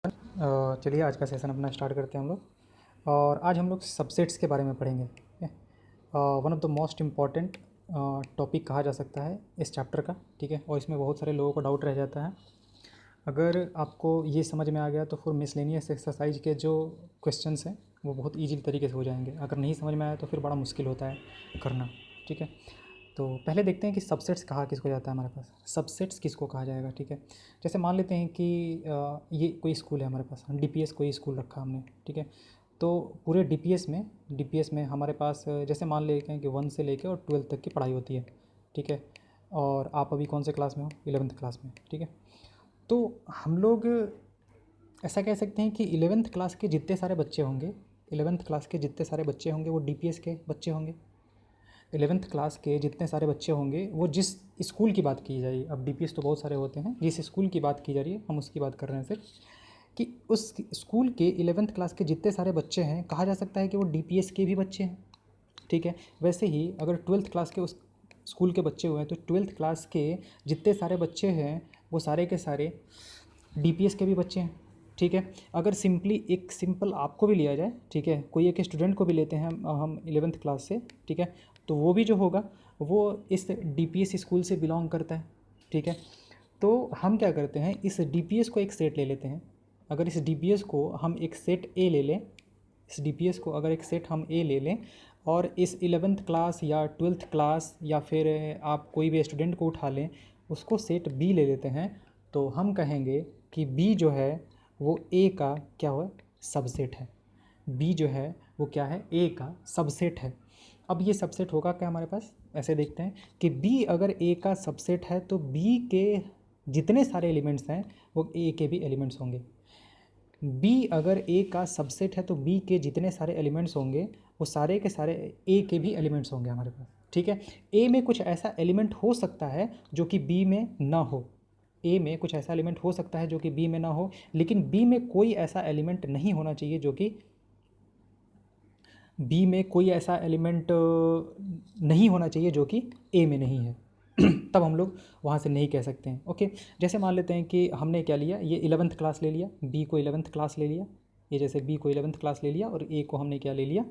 चलिए आज का सेशन अपना स्टार्ट करते हैं हम लोग। और आज हम लोग सबसेट्स के बारे में पढ़ेंगे। ठीक है, one of the most important topic कहा जा सकता है इस चैप्टर का। ठीक है, और इसमें बहुत सारे लोगों को डाउट रह जाता है। अगर आपको ये समझ में आ गया तो फिर मिसलेनियस एक्सरसाइज के जो क्वेश्चंस हैं वो बहुत ईजी तरीके से हो जाएंगे। अगर नहीं समझ में आया तो फिर बड़ा मुश्किल होता है करना। ठीक है, तो पहले देखते हैं कि सबसेट्स कहा किसको जाता है हमारे पास। सबसेट्स किसको कहा जाएगा। ठीक है, जैसे मान लेते हैं कि ये कोई स्कूल है हमारे पास, डीपीएस कोई स्कूल रखा हमने। ठीक है, तो पूरे डीपीएस में हमारे पास जैसे मान लेते हैं कि 1 से लेकर और 12 तक की पढ़ाई होती है। ठीक है, और आप अभी कौन से क्लास में हो? 11th क्लास में। ठीक है, तो हम लोग ऐसा कह सकते हैं कि 11th क्लास के जितने सारे बच्चे होंगे, 11th क्लास के जितने सारे बच्चे होंगे वो डीपीएस के बच्चे होंगे। 11th क्लास के जितने सारे बच्चे होंगे वो जिस स्कूल की बात की जाए, अब डीपीएस तो बहुत सारे होते हैं, जिस स्कूल की बात की जा रही है हम उसकी बात कर रहे हैं सिर्फ, कि उस स्कूल के 11th क्लास के जितने सारे बच्चे हैं कहा जा सकता है कि वो डीपीएस के भी बच्चे हैं। ठीक है, वैसे ही अगर 12th क्लास के उस स्कूल के बच्चे हुए हैं तो 12th क्लास के जितने सारे बच्चे हैं वो सारे के सारे डीपीएस के भी बच्चे हैं। ठीक है, अगर एक सिंपल आपको भी लिया जाए, ठीक है, कोई एक स्टूडेंट को भी लेते हैं हम 11th क्लास से, ठीक है, तो वो भी जो होगा वो इस डीपीएस स्कूल से बिलोंग करता है। ठीक है, तो हम क्या करते हैं, इस डीपीएस को एक सेट ले लेते हैं। अगर इस डीपीएस को हम एक सेट ए ले लें, इस डीपीएस को अगर एक सेट हम ए ले लें और इस 11th क्लास या 12th क्लास या फिर आप कोई भी स्टूडेंट को उठा लें, उसको सेट बी ले लेते हैं, तो हम कहेंगे कि बी जो है वो ए का क्या हुआ, सबसेट है। बी जो है वो क्या है, ए का सबसेट है। अब ये सबसेट होगा क्या हमारे पास, ऐसे देखते हैं कि बी अगर ए का सबसेट है तो बी के जितने सारे एलिमेंट्स हैं वो ए के भी एलिमेंट्स होंगे। बी अगर ए का सबसेट है तो बी के जितने सारे एलिमेंट्स होंगे वो सारे के सारे ए के भी एलिमेंट्स होंगे हमारे पास। ठीक है, ए में कुछ ऐसा एलिमेंट हो सकता है जो कि बी में ना हो, ए में कुछ ऐसा एलिमेंट हो सकता है जो कि बी में ना हो, लेकिन बी में कोई ऐसा एलिमेंट नहीं होना चाहिए जो कि बी में कोई ऐसा एलिमेंट नहीं होना चाहिए जो कि ए में नहीं है। तब हम लोग वहाँ से नहीं कह सकते हैं। ओके, जैसे मान लेते हैं कि हमने क्या लिया, ये 11th क्लास ले लिया, बी को 11th क्लास ले लिया, ये जैसे बी को 11th क्लास ले लिया और ए को हमने क्या ले लिया,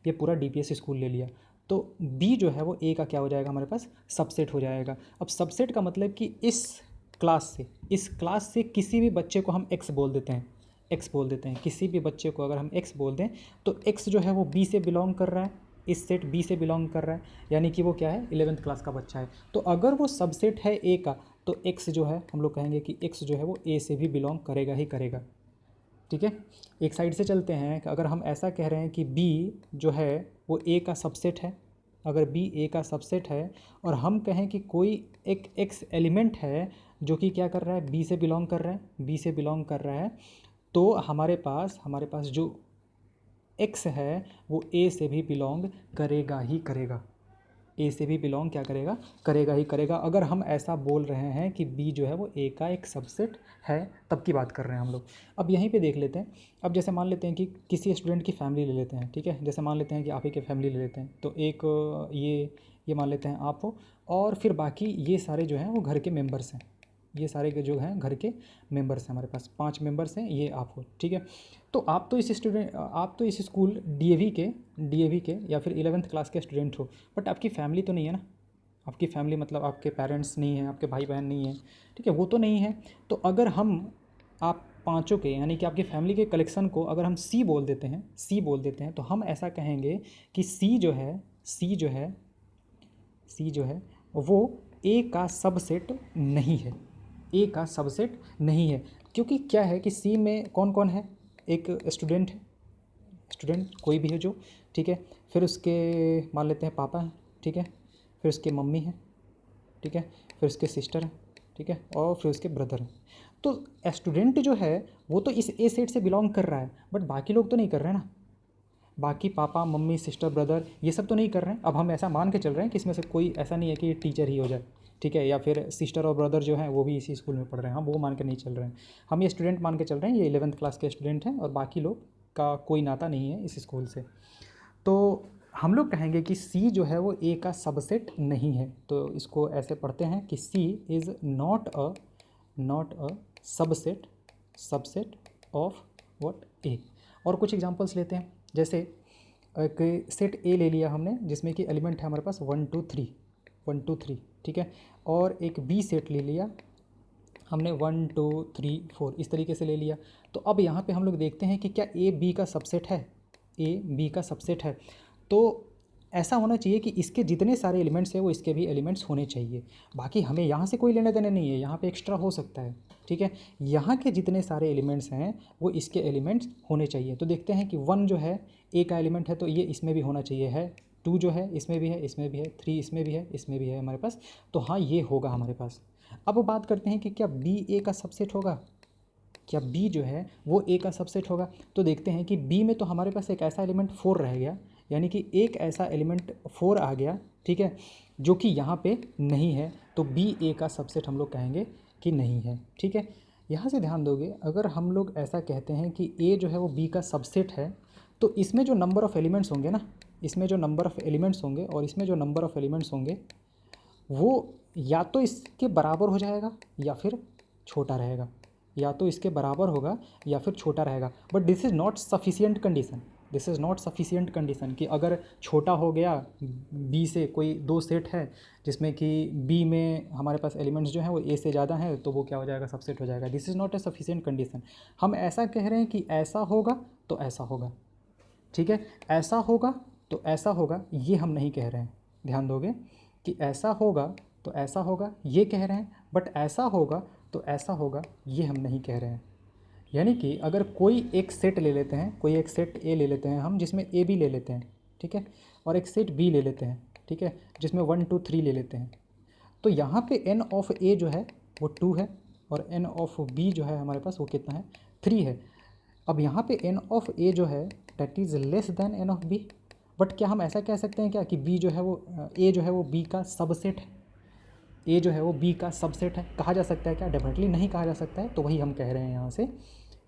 ये पूरा डीपीएस स्कूल ले लिया, तो बी जो है वो ए का क्या हो जाएगा हमारे पास, सबसेट हो जाएगा। अब सबसेट का मतलब कि इस क्लास से किसी भी बच्चे को हम एक्स बोल देते हैं, एक्स बोल देते हैं, किसी भी बच्चे को अगर हम एक्स बोल दें तो एक्स जो है वो बी से बिलोंग कर रहा है, इस सेट बी से बिलोंग कर रहा है, यानी कि वो क्या है, 11th क्लास का बच्चा है। तो अगर वो सबसेट है ए का तो एक्स जो है हम लोग कहेंगे कि एक्स जो है वो ए से भी बिलोंग करेगा ही करेगा। ठीक है, एक साइड से चलते हैं कि अगर हम ऐसा कह रहे हैं कि बी जो है वो ए का सबसेट है, अगर बी ए का सबसेट है और हम कहें कि कोई एक एक्स एलिमेंट है जो कि क्या कर रहा है, बी से बिलोंग कर रहा है, बी से बिलोंग कर रहा है, तो हमारे पास जो एक्स है वो ए से भी बिलोंग करेगा ही करेगा, ए से भी बिलोंग क्या करेगा, करेगा ही करेगा। अगर हम ऐसा बोल रहे हैं कि बी जो है वो ए का एक सबसेट है, तब की बात कर रहे हैं हम लोग। अब यहीं पे देख लेते हैं, अब जैसे मान लेते हैं कि किसी स्टूडेंट की फैमिली ले लेते हैं। ठीक है, जैसे मान लेते हैं कि आप ही की फैमिली ले लेते हैं, तो एक ये मान लेते हैं आप हो, और फिर बाकी ये सारे जो हैं वो घर के मेम्बर्स हैं, ये सारे के जो हैं घर के मेंबर्स हैं, हमारे पास 5 मेंबर्स हैं, ये आप हो। ठीक है, तो आप तो इस स्कूल डीएवी के या फिर 11th क्लास के स्टूडेंट हो, बट आपकी फैमिली तो नहीं है ना, आपकी फैमिली मतलब आपके पेरेंट्स नहीं हैं, आपके भाई बहन नहीं हैं। ठीक है, वो तो नहीं है। तो अगर हम आप पाँचों के यानी कि आपकी फैमिली के कलेक्शन को अगर हम सी बोल देते हैं तो हम ऐसा कहेंगे कि सी जो है वो ए का सबसेट नहीं है, ए का सबसेट नहीं है। क्योंकि क्या है कि सी में कौन कौन है, एक स्टूडेंट है, स्टूडेंट कोई भी है जो, ठीक है, फिर उसके मान लेते हैं पापा हैं, ठीक है, फिर उसके मम्मी हैं, ठीक है, फिर उसके सिस्टर हैं, ठीक है, और फिर उसके ब्रदर हैं। तो स्टूडेंट जो है वो तो इस ए सेट से बिलोंग कर रहा है, बट बाकी लोग तो नहीं कर रहे हैं ना, बाकी पापा मम्मी सिस्टर ब्रदर ये सब तो नहीं कर रहे हैं। अब हम ऐसा मान के चल रहे हैं कि इसमें से कोई ऐसा नहीं है कि टीचर ही हो जाए, ठीक है, या फिर सिस्टर और ब्रदर जो हैं वो भी इसी स्कूल में पढ़ रहे हैं, हम वो मान के नहीं चल रहे हैं। हम ये स्टूडेंट मान के चल रहे हैं, ये 11th क्लास के स्टूडेंट हैं और बाकी लोग का कोई नाता नहीं है इस स्कूल से। तो हम लोग कहेंगे कि सी जो है वो ए का सबसेट नहीं है। तो इसको ऐसे पढ़ते हैं कि C is not a subset of what A. और कुछ एग्जांपल्स लेते हैं, जैसे एक सेट ए ले लिया हमने जिसमें कि एलिमेंट है हमारे पास 1 2 3, 1 2 3, ठीक है। और एक बी सेट ले लिया हमने 1 2 3 4, इस तरीके से ले लिया। तो अब यहाँ पे हम लोग देखते हैं कि क्या ए बी का सबसेट है, ए बी का सबसेट है। तो ऐसा होना चाहिए कि इसके जितने सारे एलिमेंट्स हैं वो इसके भी एलिमेंट्स होने चाहिए। बाकी हमें यहाँ से कोई लेना देना नहीं है, यहाँ पे एक्स्ट्रा हो सकता है, ठीक है। यहाँ के जितने सारे एलिमेंट्स हैं वो इसके एलिमेंट्स होने चाहिए। तो देखते हैं कि 1 जो है ए का एलिमेंट है तो ये इसमें भी होना चाहिए है, 2 जो है इसमें भी है, इसमें भी है, 3 इसमें भी है, इसमें भी है हमारे पास। तो हाँ ये होगा हमारे पास। अब बात करते हैं कि क्या बी ए का सबसेट होगा, क्या बी जो है वो ए का सबसेट होगा। तो देखते हैं कि बी में तो हमारे पास एक ऐसा एलिमेंट 4 रह गया, यानी कि एक ऐसा एलिमेंट 4 आ गया, ठीक है, जो कि यहाँ पे नहीं है। तो बी ए का सबसेट हम लोग कहेंगे कि नहीं है, ठीक है। यहाँ से ध्यान दोगे, अगर हम लोग ऐसा कहते हैं कि ए जो है वो बी का सबसेट है, तो इसमें जो नंबर ऑफ़ एलिमेंट्स होंगे ना, इसमें जो नंबर ऑफ़ एलिमेंट्स होंगे और इसमें जो नंबर ऑफ़ एलिमेंट्स होंगे वो या तो इसके बराबर हो जाएगा या फिर छोटा रहेगा, या तो इसके बराबर होगा या फिर छोटा रहेगा। But this is not sufficient condition, this is not sufficient condition कि अगर छोटा हो गया बी से, कोई दो सेट है जिसमें कि बी में हमारे पास एलिमेंट्स जो हैं वो ए से ज़्यादा हैं, तो वो क्या हो जाएगा, सबसेट हो जाएगा। This is not a sufficient condition. हम ऐसा कह रहे हैं कि ऐसा होगा तो ऐसा होगा, ठीक है, ऐसा होगा तो ऐसा होगा, ये हम नहीं कह रहे हैं। ध्यान दोगे कि ऐसा होगा तो ऐसा होगा ये कह रहे हैं, बट ऐसा होगा तो ऐसा होगा ये हम नहीं कह रहे हैं। यानी कि अगर कोई एक सेट ले लेते हैं, कोई एक सेट ए ले लेते हैं हम जिसमें ए बी ले लेते हैं, ठीक है, और एक सेट बी ले लेते हैं, ठीक है, जिसमें 1 2 3 ले लेते हैं। तो यहाँ पे एन ऑफ ए जो है वो 2 है और एन ऑफ बी जो है हमारे पास वो कितना है, 3 है। अब यहाँ पे एन ऑफ ए जो है that is less than n of B. But क्या हम ऐसा कह सकते हैं क्या कि बी जो है वो ए जो है वो बी का सबसेट है, ए जो है वो बी का सबसेट है, कहा जा सकता है क्या? डेफिनेटली नहीं कहा जा सकता है। तो वही हम कह रहे हैं यहाँ से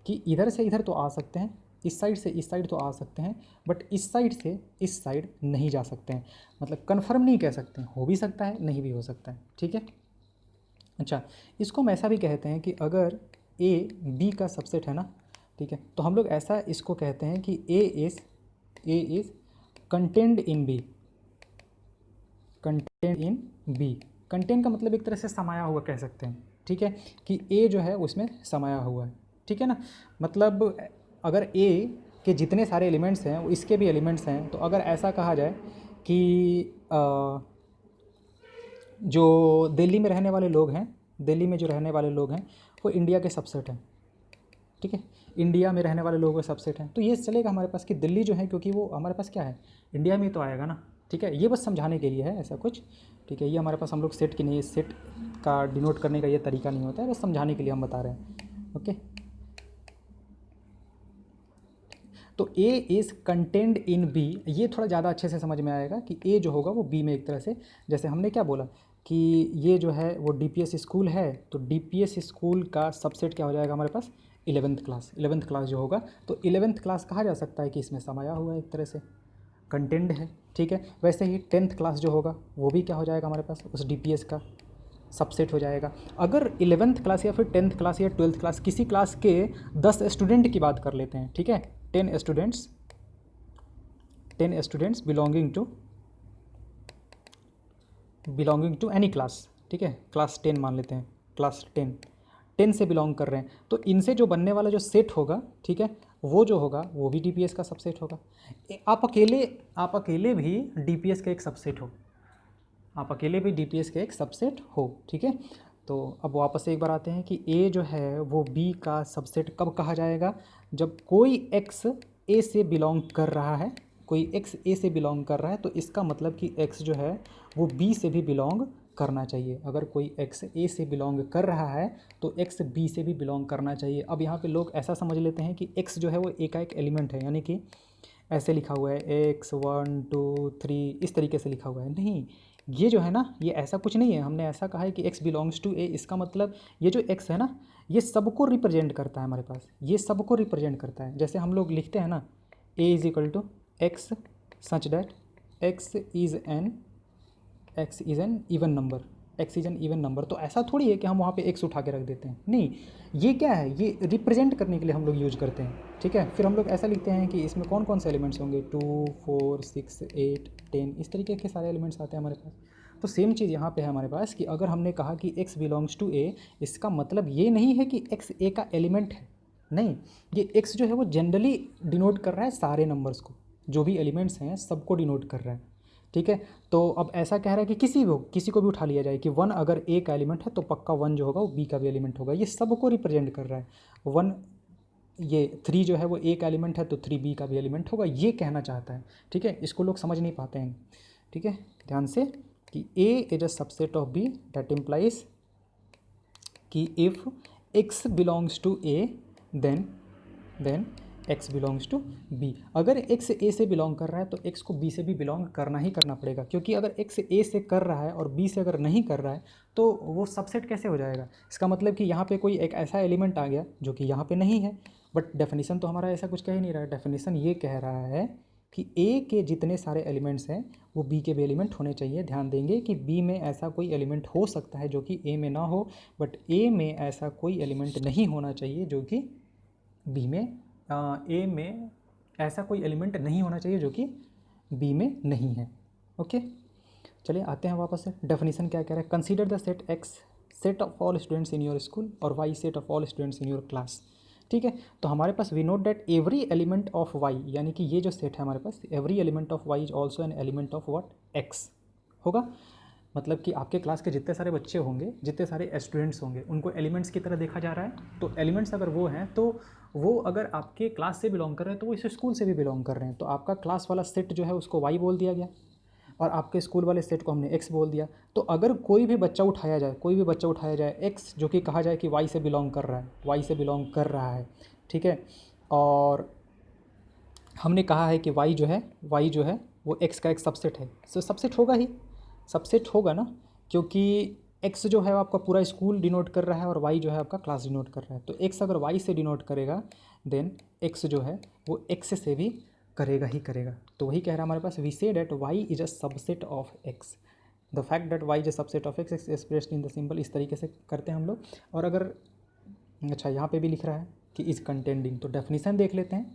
कि इधर से इधर तो आ सकते हैं, इस साइड से इस साइड तो आ सकते हैं, बट इस साइड से इस साइड नहीं जा सकते हैं। मतलब कन्फर्म नहीं कह सकते हैं, हो भी सकता है नहीं भी हो सकता है, ठीक है। अच्छा, इसको हम ऐसा भी कहते हैं कि अगर ए बी का सबसेट है ना, ठीक है, तो हम लोग ऐसा इसको कहते हैं कि A is contained in B, contained in B. Content का मतलब एक तरह से समाया हुआ कह सकते हैं, ठीक है, कि ए जो है उसमें समाया हुआ है, ठीक है ना। मतलब अगर ए के जितने सारे एलिमेंट्स हैं वो इसके भी एलिमेंट्स हैं, तो अगर ऐसा कहा जाए कि जो दिल्ली में रहने वाले लोग हैं, दिल्ली में जो रहने वाले लोग हैं वो इंडिया के सबसेट हैं, ठीक है, इंडिया में रहने वाले लोगों का सबसेट हैं, तो ये चलेगा हमारे पास कि दिल्ली जो है, क्योंकि वो हमारे पास क्या है, इंडिया में तो आएगा ना, ठीक है। ये बस समझाने के लिए है ऐसा कुछ, ठीक है। ये हमारे पास हम लोग सेट की नहीं, सेट का डिनोट करने का ये तरीका नहीं होता है, बस समझाने के लिए हम बता रहे हैं, ओके। तो A is contained in B, ये थोड़ा ज़्यादा अच्छे से समझ में आएगा कि ए जो होगा वो बी में एक तरह से, जैसे हमने क्या बोला कि ये जो है वो डीपीएस स्कूल है, तो डीपीएस स्कूल का सबसेट क्या हो जाएगा हमारे पास, 11th क्लास। 11th क्लास जो होगा तो 11th क्लास कहा जा सकता है कि इसमें समाया हुआ है, एक तरह से कंटेंट है, ठीक है। वैसे ही 10th क्लास जो होगा वो भी क्या हो जाएगा हमारे पास, उस डीपीएस का सबसेट हो जाएगा। अगर 11th क्लास या फिर 10th क्लास या 12th क्लास, किसी क्लास के 10 स्टूडेंट की बात कर लेते हैं, ठीक है, 10 students belonging to any class, ठीक है, क्लास 10 मान लेते हैं, क्लास 10 से बिलोंग कर रहे हैं, तो इनसे जो बनने वाला जो सेट होगा, ठीक है, वो जो होगा वो भी डीपीएस का सबसेट होगा। आप अकेले भी डीपीएस का एक सबसेट हो, आप अकेले भी डीपीएस के एक सबसेट हो, ठीक है। तो अब वापस से एक बार आते हैं कि ए जो है वो बी का सबसेट कब कहा जाएगा, जब कोई एक्स ए से बिलोंग कर रहा है, कोई एक्स ए से बिलोंग कर रहा है, तो इसका मतलब कि एक्स जो है वो बी से भी बिलोंग करना चाहिए। अगर कोई एक्स ए से बिलोंग कर रहा है तो एक्स बी से भी बिलोंग करना चाहिए। अब यहाँ पे लोग ऐसा समझ लेते हैं कि एक्स जो है वो ए का एक एलिमेंट है, यानी कि ऐसे लिखा हुआ है एक्स 1 2 3, इस तरीके से लिखा हुआ है, नहीं, ये जो है ना ये ऐसा कुछ नहीं है। हमने ऐसा कहा है कि x बिलोंग्स टू ए, इसका मतलब ये जो x है ना ये सबको रिप्रेजेंट करता है हमारे पास, ये सबको रिप्रेजेंट करता है। जैसे हम लोग लिखते हैं ना a is equal to x such that x is an even number, x is an even number. तो ऐसा थोड़ी है कि हम वहाँ पे एक्स उठा के रख देते हैं, नहीं, ये क्या है, ये रिप्रेजेंट करने के लिए हम लोग यूज करते हैं, ठीक है। फिर हम लोग ऐसा लिखते हैं कि इसमें कौन कौन से एलिमेंट्स होंगे, 2 4 6 8 10, इस तरीके के सारे एलिमेंट्स आते हैं हमारे पास। तो सेम चीज़ यहाँ पे है हमारे पास कि अगर हमने कहा कि x बिलोंग्स टू ए, इसका मतलब ये नहीं है कि x a का एलिमेंट है, नहीं, ये x जो है वो जनरली डिनोट कर रहा है सारे नंबर्स को, जो भी एलिमेंट्स हैं सबको डिनोट कर रहा है, ठीक है। तो अब ऐसा कह रहा है कि किसी को भी उठा लिया जाए कि 1 अगर a का एलिमेंट है तो पक्का 1 जो होगा वो b का भी एलिमेंट होगा, ये सबको रिप्रेजेंट कर रहा है। 1, ये 3 जो है वो a का एलिमेंट है तो 3 b का भी एलिमेंट होगा, ये कहना चाहता है, ठीक है। इसको लोग समझ नहीं पाते हैं, ठीक है, ध्यान से, कि a is a subset of b, that implies कि if x belongs to a then x belongs to b। अगर x a से बिलोंग कर रहा है तो x को b से भी बिलोंग करना ही करना पड़ेगा, क्योंकि अगर x a से कर रहा है और b से अगर नहीं कर रहा है तो वो सबसेट कैसे हो जाएगा। इसका मतलब कि यहाँ पे कोई एक ऐसा एलिमेंट आ गया जो कि यहाँ पे नहीं है, बट डेफिनेशन तो हमारा ऐसा कुछ कह ही नहीं रहा है। डेफिनेशन ये कह रहा है कि a के जितने सारे एलिमेंट्स हैं वो b के भी एलिमेंट होने चाहिए। ध्यान देंगे कि b में ऐसा कोई एलिमेंट हो सकता है जो कि a में ना हो, बट a में ऐसा कोई एलिमेंट नहीं होना चाहिए जो कि b में, a में ऐसा कोई एलिमेंट नहीं होना चाहिए जो कि b में नहीं है। ओके, चलिए आते हैं वापस से। डेफिनेशन क्या कह रहा है, consider the set x set of all students in your school और y set of all students in your class, ठीक है। तो हमारे पास we note that every element of y, यानी कि ये जो सेट है हमारे पास, every element of y is also an element of what x होगा। मतलब कि आपके क्लास के जितने सारे बच्चे होंगे, जितने सारे स्टूडेंट्स होंगे, उनको एलिमेंट्स की तरह देखा जा रहा है। तो एलिमेंट्स अगर वो हैं तो वो अगर आपके क्लास से बिलोंग कर रहे हैं तो वो इस स्कूल से भी बिलोंग कर रहे हैं। तो आपका क्लास वाला सेट जो है उसको y बोल दिया गया और आपके स्कूल वाले सेट को हमने x बोल दिया। तो अगर कोई भी बच्चा उठाया जाए, कोई भी बच्चा उठाया जाए x जो कि कहा जाए कि y से बिलोंग कर रहा है, y से बिलोंग कर रहा है, ठीक है, और हमने कहा है कि y जो है वो x का एक सबसेट है, तो सबसेट होगा ही, सबसेट होगा ना, क्योंकि x जो है आपका पूरा स्कूल डिनोट कर रहा है और y जो है आपका क्लास डिनोट कर रहा है। तो x अगर y से डिनोट करेगा देन x जो है वो x से भी करेगा ही करेगा। तो वही कह रहा है हमारे पास, we say that y is a subset of x, the fact that y is a subset of x is expressed in the symbol. इस तरीके से करते हैं हम लोग। और अगर अच्छा यहाँ पे भी लिख रहा है कि इज कंटेंडिंग, तो डेफिनेशन देख लेते हैं।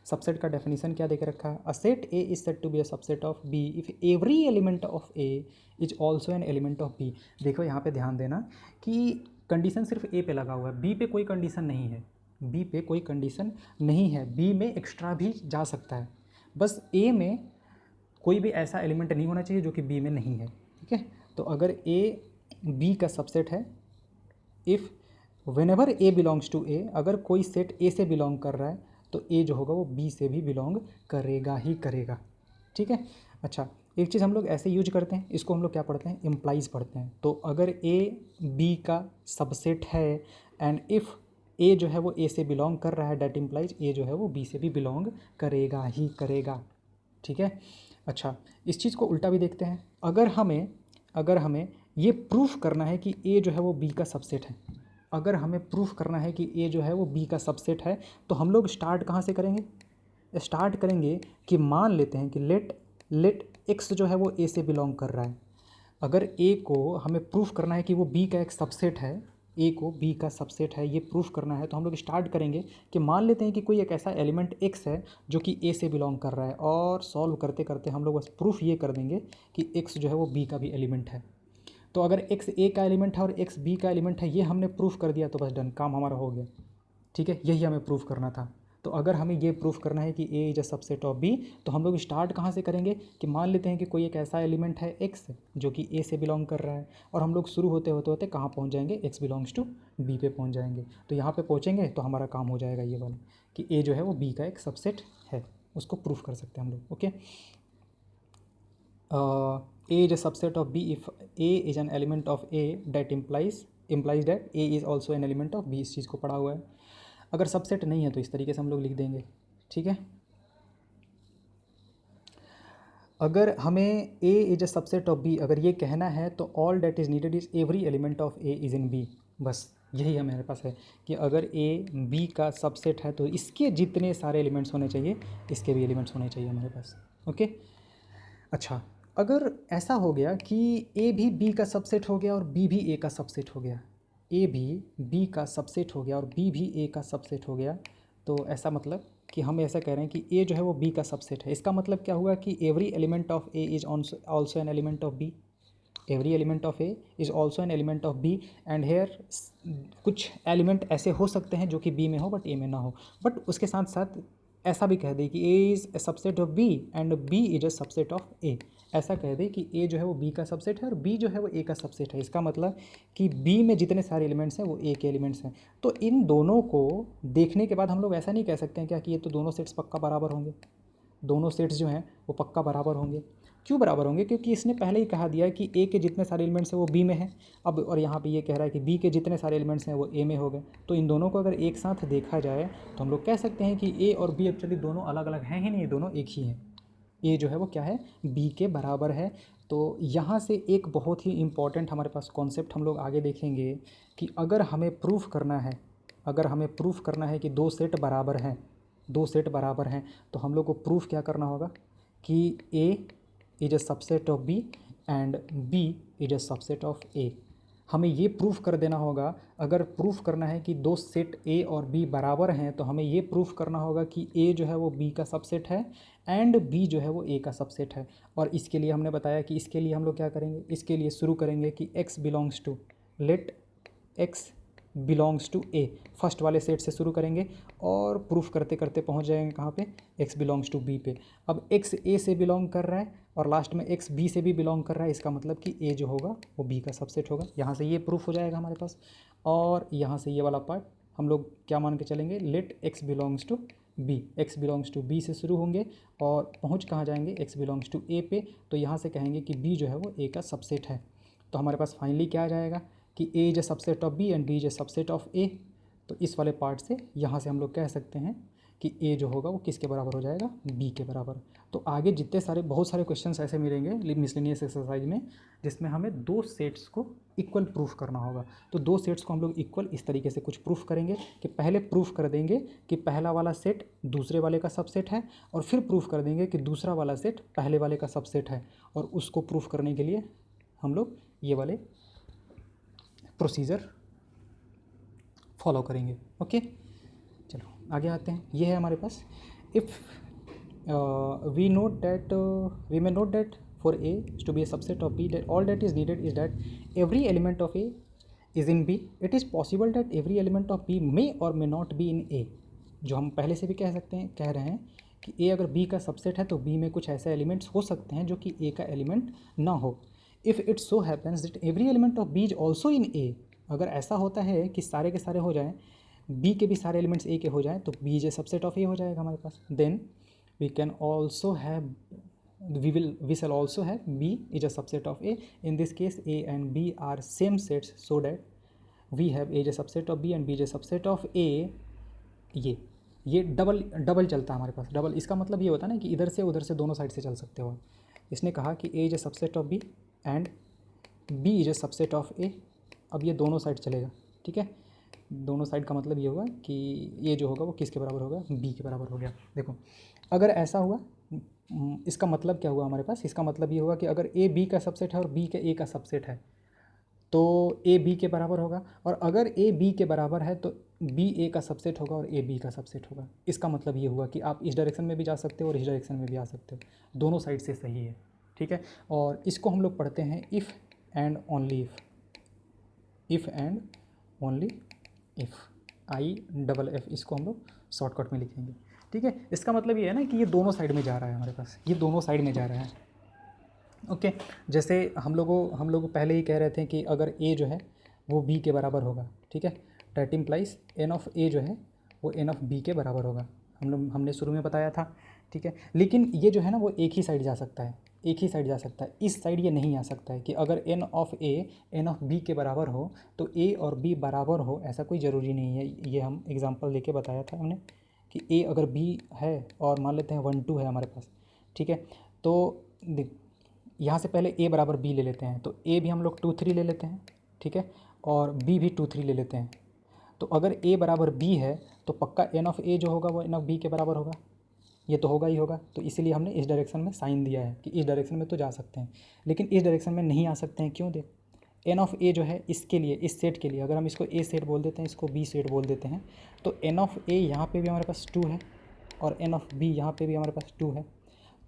सबसेट का डेफिनेशन क्या देकर रखा है, a set A is said to be a subset of B if every element of A is also an element of B. देखो यहाँ पे ध्यान देना कि कंडीशन सिर्फ ए पे लगा हुआ है, बी पे कोई कंडीशन नहीं है, बी पे कोई कंडीशन नहीं है, बी में एक्स्ट्रा भी जा सकता है, बस ए में कोई भी ऐसा एलिमेंट नहीं होना चाहिए जो कि बी में नहीं है, ठीक है। तो अगर ए बी का सबसेट है, if whenever A belongs to A, अगर कोई सेट ए से बिलोंग कर रहा है तो ए जो होगा वो बी से भी बिलोंग करेगा ही करेगा, ठीक है। अच्छा, एक चीज़ हम लोग ऐसे यूज करते हैं, इसको हम लोग क्या पढ़ते हैं, इम्प्लाइज पढ़ते हैं। तो अगर ए बी का सबसेट है एंड इफ़ ए जो है वो ए से बिलोंग कर रहा है, डैट इम्प्लाइज ए जो है वो बी से भी बिलोंग करेगा ही करेगा, ठीक है। अच्छा, इस चीज़ को उल्टा भी देखते हैं। अगर हमें ये प्रूफ करना है कि ए जो है वो बी का सबसेट है, अगर हमें प्रूफ करना है कि ए जो है वो बी का सबसेट है, तो हम लोग स्टार्ट कहाँ से करेंगे, स्टार्ट करेंगे कि मान लेते हैं कि लेट एक्स जो है वो ए से बिलोंग कर रहा है। अगर ए को हमें प्रूफ करना है कि वो बी का एक सबसेट है, ए को बी का सबसेट है ये प्रूफ करना है, तो हम लोग स्टार्ट करेंगे कि मान लेते हैं कि कोई एक ऐसा एलिमेंट एक्स है जो कि ए से बिलोंग कर रहा है, और सॉल्व करते करते हम लोग बस प्रूफ ये कर देंगे कि एक्स जो है वो बी का भी एलिमेंट है। तो अगर एक्स ए का एलिमेंट है और एक्स बी का एलिमेंट है, ये हमने प्रूफ कर दिया तो बस डन, काम हमारा हो गया, ठीक है। यही हमें प्रूफ करना था। तो अगर हमें ये प्रूफ करना है कि A is a subset of B, तो हम लोग स्टार्ट कहाँ से करेंगे कि मान लेते हैं कि कोई एक ऐसा एलिमेंट है एक्स जो कि ए से बिलोंग कर रहा है, और हम लोग शुरू होते होते होते कहाँ पहुँच जाएंगे, एक्स बिलोंग्स टू बी पे पहुँच जाएंगे। तो यहाँ पे पहुँचेंगे तो हमारा काम हो जाएगा ये वाला कि ए जो है वो बी का एक सबसेट है, उसको प्रूफ कर सकते हैं हम लोग। Okay, A is a subset of B if A is an element of A that implies that A is also an element of B। इस चीज़ को पढ़ा हुआ है। अगर सबसेट नहीं है तो इस तरीके से हम लोग लिख देंगे, ठीक है। अगर हमें A is a subset of B अगर ये कहना है तो all that is needed is every element of A is in B। बस यही हमारे पास है कि अगर A B का सबसेट है तो इसके जितने सारे एलिमेंट्स होने चाहिए, इसके भी एलिमेंट्स होने चाहिए हमारे पास। ओके, अच्छा, अगर ऐसा हो गया कि ए भी बी का सबसेट हो गया और बी भी ए का सबसेट हो गया, ए भी बी का सबसेट हो गया और बी भी ए का सबसेट हो गया, तो ऐसा मतलब कि हम ऐसा कह रहे हैं कि ए जो है वो बी का सबसेट है। इसका मतलब क्या हुआ कि every element of A is also an element of B, every element of A is also an element of B and here कुछ एलिमेंट ऐसे हो सकते हैं जो कि बी में हो बट ए में ना हो, बट उसके साथ साथ ऐसा भी कह दे कि A is a subset of B and B is a subset of A. ऐसा कह दे कि ए जो है वो बी का सबसेट है और बी जो है वो ए का सबसेट है। इसका मतलब कि बी में जितने सारे एलिमेंट्स हैं वो ए के एलिमेंट्स हैं। तो इन दोनों को देखने के बाद हम लोग ऐसा नहीं कह सकते हैं क्या कि ये तो दोनों सेट्स पक्का बराबर होंगे, दोनों सेट्स जो हैं वो पक्का बराबर होंगे। क्यों बराबर होंगे? क्योंकि इसने पहले ही कहा दिया है कि ए के जितने सारे एलिमेंट्स हैं वो बी में हैं। अब और यहाँ पे ये कह रहा है कि बी के जितने सारे एलिमेंट्स हैं वो ए में हो गए। तो इन दोनों को अगर एक साथ देखा जाए तो हम लोग कह सकते हैं कि ए और बी एक्चुअली दोनों अलग अलग हैं ही नहीं, दोनों एक ही हैं। ए जो है वो क्या है, बी के बराबर है। तो यहाँ से एक बहुत ही इम्पॉर्टेंट हमारे पास कॉन्सेप्ट हम लोग आगे देखेंगे कि अगर हमें प्रूफ करना है, अगर हमें प्रूफ करना है कि दो सेट बराबर हैं, दो सेट बराबर हैं, तो हम लोग को प्रूफ क्या करना होगा कि A is a subset of B and B is a subset of A. हमें ये प्रूफ कर देना होगा। अगर प्रूफ करना है कि दो सेट ए और बी बराबर हैं तो हमें ये प्रूफ करना होगा कि ए जो है वो बी का सबसेट है एंड बी जो है वो ए का सबसेट है। और इसके लिए हमने बताया कि इसके लिए हम लोग क्या करेंगे, इसके लिए शुरू करेंगे कि x belongs to, let x belongs to A, first वाले सेट से शुरू करेंगे और प्रूफ करते करते पहुंच जाएंगे कहाँ पे, x बिलोंग्स टू बी पे। अब x ए से बिलोंग कर रहा है और लास्ट में x बी से भी बिलोंग कर रहा है, इसका मतलब कि a जो होगा वो b का सबसेट होगा। यहाँ से ये प्रूफ हो जाएगा हमारे पास। और यहाँ से ये वाला पार्ट हम लोग क्या मान के चलेंगे, let x belongs to B, x belongs to B से शुरू होंगे और पहुँच कहाँ जाएंगे, x बिलोंग्स टू ए पे। तो यहाँ से कहेंगे कि b जो है वो a का सबसेट है। तो हमारे पास फाइनली क्या आ जाएगा कि a is a subset of b and b is a subset of a। तो इस वाले पार्ट से यहाँ से हम लोग कह सकते हैं कि a जो होगा वो किसके बराबर हो जाएगा, b के बराबर। तो आगे जितने सारे बहुत सारे क्वेश्चंस ऐसे मिलेंगे मिसलेनियस एक्सरसाइज में जिसमें हमें दो सेट्स को इक्वल प्रूफ करना होगा। तो दो सेट्स को हम लोग इक्वल इस तरीके से कुछ प्रूफ करेंगे कि पहले प्रूफ कर देंगे कि पहला वाला सेट दूसरे वाले का सबसेट है और फिर प्रूफ कर देंगे कि दूसरा वाला सेट पहले वाले का सबसेट है। और उसको प्रूफ करने के लिए हम लोग ये वाले प्रोसीजर फॉलो करेंगे। ओके, चलो आगे आते हैं। ये है हमारे पास, if we note that we may note that for A to be a subset of B that all that is needed is that every element of A is in B, it is possible that every element of B may or may not be in ए। जो हम पहले से भी कह सकते हैं, कह रहे हैं कि ए अगर बी का सबसेट है तो बी में कुछ ऐसे एलिमेंट्स हो सकते हैं जो कि ए का एलिमेंट ना हो। If it so happens that every element of B is also in A, अगर ऐसा होता है कि सारे के सारे हो जाएं, बी के भी सारे एलिमेंट्स ए के हो जाएं, तो बी जे सबसेट ऑफ ए हो जाएगा हमारे पास। Then we can also have we shall also have b is a subset of a. In this case a and b are same sets, so that we have a is a subset of b and b is a subset of a। ये double चलता है हमारे पास। Double इसका मतलब ये होता है ना कि इधर से उधर से दोनों साइड से चल सकते हो। इसने कहा कि a is a subset of b and b is a subset of a। अब ये दोनों साइड चलेगा, ठीक है। दोनों साइड का मतलब ये होगा कि ये जो होगा वो किसके बराबर होगा, b के बराबर हो गया। देखो अगर ऐसा हुआ, इसका मतलब क्या हुआ हमारे पास, इसका मतलब ये हुआ कि अगर a b का सबसेट है और b का a का सबसेट है तो a b के बराबर होगा, और अगर a b के बराबर है तो b a का सबसेट होगा और a b का सबसेट होगा। इसका मतलब ये हुआ कि आप इस डायरेक्शन में भी जा सकते हो और इस डायरेक्शन में भी आ सकते हो, दोनों साइड से सही है, ठीक है। और इसको हम लोग पढ़ते हैं if and only if, if and only if, IFF, इसको हम लोग शॉर्टकट में लिखेंगे, ठीक है। इसका मतलब ये है ना कि ये दोनों साइड में जा रहा है हमारे पास, ये दोनों साइड में जा रहा है। ओके, जैसे हम लोग पहले ही कह रहे थे कि अगर a जो है वो b के बराबर होगा, ठीक है, that implies n of a जो है वो n ऑफ b के बराबर होगा। हमने शुरू में बताया था, ठीक है। लेकिन ये जो है ना वो एक ही साइड जा सकता है, एक ही साइड जा सकता है, इस साइड ये नहीं आ सकता है कि अगर n of a n of b के बराबर हो तो a और b बराबर हो, ऐसा कोई ज़रूरी नहीं है। ये हम एग्जांपल लेके बताया था हमने कि a अगर b है और मान लेते हैं 1 2 है हमारे पास, ठीक है। तो देख यहाँ से पहले a बराबर b ले लेते हैं, तो a भी हम लोग 2 3 ले लेते हैं, ठीक है, और b भी 2 3 ले लेते हैं। तो अगर a बराबर b है तो पक्का n ऑफ a जो होगा वो n ऑफ b के बराबर होगा, ये तो होगा ही होगा, तो इसीलिए हमने इस डायरेक्शन में साइन दिया है कि इस डायरेक्शन में तो जा सकते हैं, लेकिन इस डायरेक्शन में नहीं आ सकते हैं। क्यों? देख, एन ऑफ ए जो है इसके लिए, इस सेट के लिए, अगर हम इसको ए सेट बोल देते हैं, इसको बी सेट बोल देते हैं, तो एन ऑफ ए यहाँ पे भी हमारे पास 2 है और एन ऑफ बी यहाँ पे भी हमारे पास 2 है।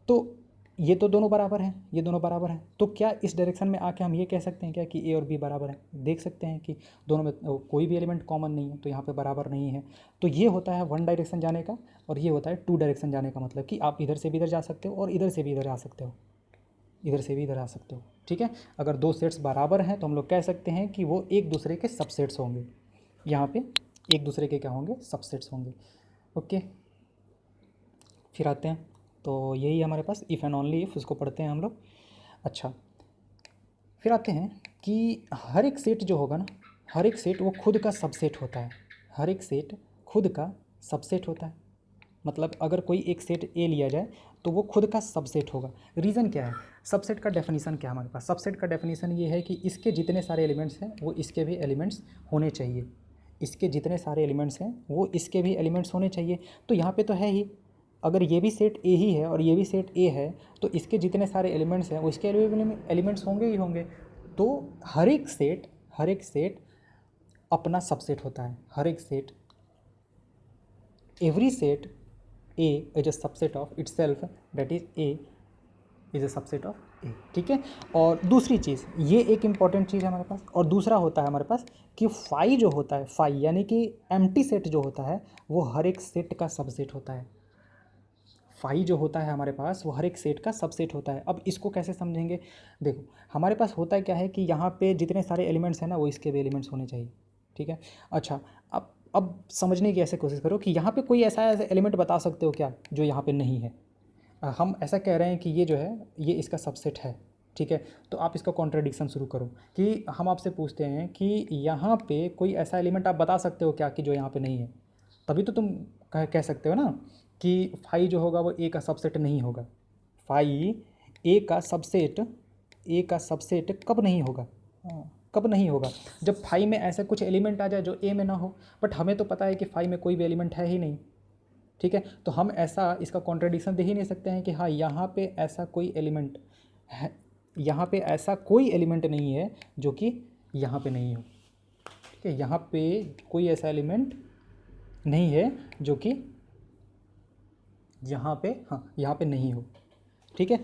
तो ये तो दोनों बराबर हैं, ये दोनों बराबर हैं, तो क्या इस डायरेक्शन में आके हम ये कह सकते हैं क्या कि ए और बी बराबर है? देख सकते हैं कि दोनों में कोई भी एलिमेंट कॉमन नहीं है, तो यहाँ पे बराबर नहीं है। तो ये होता है वन डायरेक्शन जाने का और ये होता है टू डायरेक्शन जाने का, मतलब कि आप इधर से भी इधर जा सकते हो और इधर से भी इधर आ सकते हो, इधर से भी इधर आ सकते हो। ठीक है, अगर दो सेट्स बराबर हैं तो हम लोग कह सकते हैं कि वो एक दूसरे के सबसेट्स होंगे। यहाँ पे एक दूसरे के क्या होंगे? सबसेट्स होंगे। ओके, फिर आते हैं, तो यही हमारे पास इफ़ एंड ओनली इफ़, उसको पढ़ते हैं हम लोग। अच्छा, फिर आते हैं कि हर एक सेट जो होगा ना, हर एक सेट वो खुद का सबसेट होता है। हर एक सेट खुद का सबसेट होता है, मतलब अगर कोई एक सेट ए लिया जाए तो वो खुद का सबसेट होगा। रीज़न क्या है? सबसेट का डेफिनीशन क्या है हमारे पास? सबसेट का डेफिनीशन ये है कि इसके जितने सारे एलिमेंट्स हैं वो इसके भी एलिमेंट्स होने चाहिए। इसके जितने सारे एलिमेंट्स हैं वो इसके भी एलिमेंट्स होने चाहिए। तो यहाँ पे तो है ही, अगर ये भी सेट ए ही है और ये भी सेट ए है तो इसके जितने सारे एलिमेंट्स हैं वो इसके एलिमेंट्स होंगे ही होंगे। तो हर एक सेट अपना सबसेट होता है। हर एक set, every set A is a subset of itself, that is A is a subset of A। ठीक है, और दूसरी चीज़, ये एक इम्पॉर्टेंट चीज़ है हमारे पास, और दूसरा होता है हमारे पास कि फाई जो होता है, फाई यानी कि एम्प्टी सेट जो होता है वो हर एक सेट का सबसेट होता है। फाई जो होता है हमारे पास वो हर एक सेट का सबसेट होता है। अब इसको कैसे समझेंगे? देखो, हमारे पास होता है क्या है कि यहाँ पे जितने सारे एलिमेंट्स हैं ना वो इसके भी एलिमेंट्स होने चाहिए। ठीक है, अच्छा, अब समझने की ऐसे कोशिश करो कि यहाँ पे कोई ऐसा एलिमेंट बता सकते हो क्या जो यहाँ पे नहीं है? हम ऐसा कह रहे हैं कि ये जो है ये इसका सबसेट है। ठीक है, तो आप इसका कॉन्ट्रडिक्शन शुरू करो कि हम आपसे पूछते हैं कि यहाँ पे कोई ऐसा एलिमेंट आप बता सकते हो क्या कि जो यहाँ पे नहीं है? तभी तो तुम कह सकते हो ना कि फाई जो होगा वो ए का सबसेट नहीं होगा। फाई ए का सबसेट कब नहीं होगा? कब नहीं होगा? जब फाई में ऐसा कुछ एलिमेंट आ जाए जो ए में ना हो। बट हमें तो पता है कि फाई में कोई भी एलिमेंट है ही नहीं। ठीक है, तो हम ऐसा इसका कॉन्ट्रडिक्शन दे ही नहीं सकते हैं कि हाँ यहाँ पे ऐसा कोई एलिमेंट है, यहाँ पे ऐसा कोई एलिमेंट नहीं है जो कि यहाँ पे नहीं हो। ठीक है, यहाँ पे कोई ऐसा एलिमेंट नहीं है जो कि यहाँ पे, हाँ, यहाँ पे नहीं हो। ठीक है,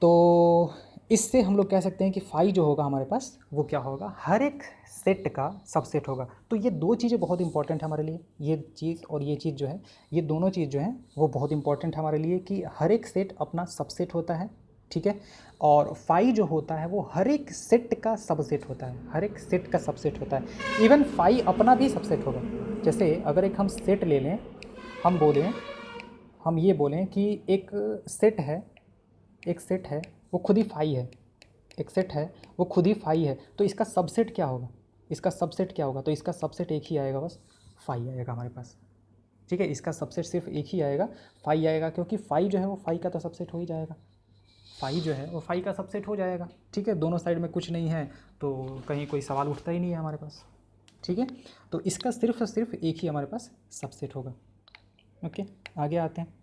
तो इससे हम लोग कह सकते हैं कि फाई जो होगा हमारे पास वो क्या होगा? हर एक सेट का सबसेट होगा। तो ये दो चीज़ें बहुत इंपॉर्टेंट है हमारे लिए, ये चीज़ और ये चीज़ जो है, ये दोनों चीज़ जो है वो बहुत इंपॉर्टेंट है हमारे लिए कि हर एक सेट अपना सबसेट होता है। ठीक है, और फाई जो होता है वो हर एक सेट का सबसेट होता है, हर एक सेट का सबसेट होता है। इवन फाई अपना भी सबसेट होगा। जैसे अगर एक हम सेट ले लें, हम ये बोलें कि एक सेट है, वो खुद ही फाई है, एक सेट है वो खुद ही फाई है, तो इसका सबसेट क्या होगा? इसका सबसेट क्या होगा? तो इसका सबसेट एक ही आएगा, बस फाई आएगा हमारे पास। ठीक है, इसका सबसेट सिर्फ एक ही आएगा, फाई आएगा, क्योंकि फाई जो है वो फाई का तो सबसेट हो ही जाएगा। फाई जो है वो फाई का सबसेट हो जाएगा। ठीक है, दोनों साइड में कुछ नहीं है तो कहीं कोई सवाल उठता ही नहीं है हमारे पास। ठीक है, तो इसका सिर्फ और सिर्फ एक ही हमारे पास सबसेट होगा। ओके, आगे आते हैं।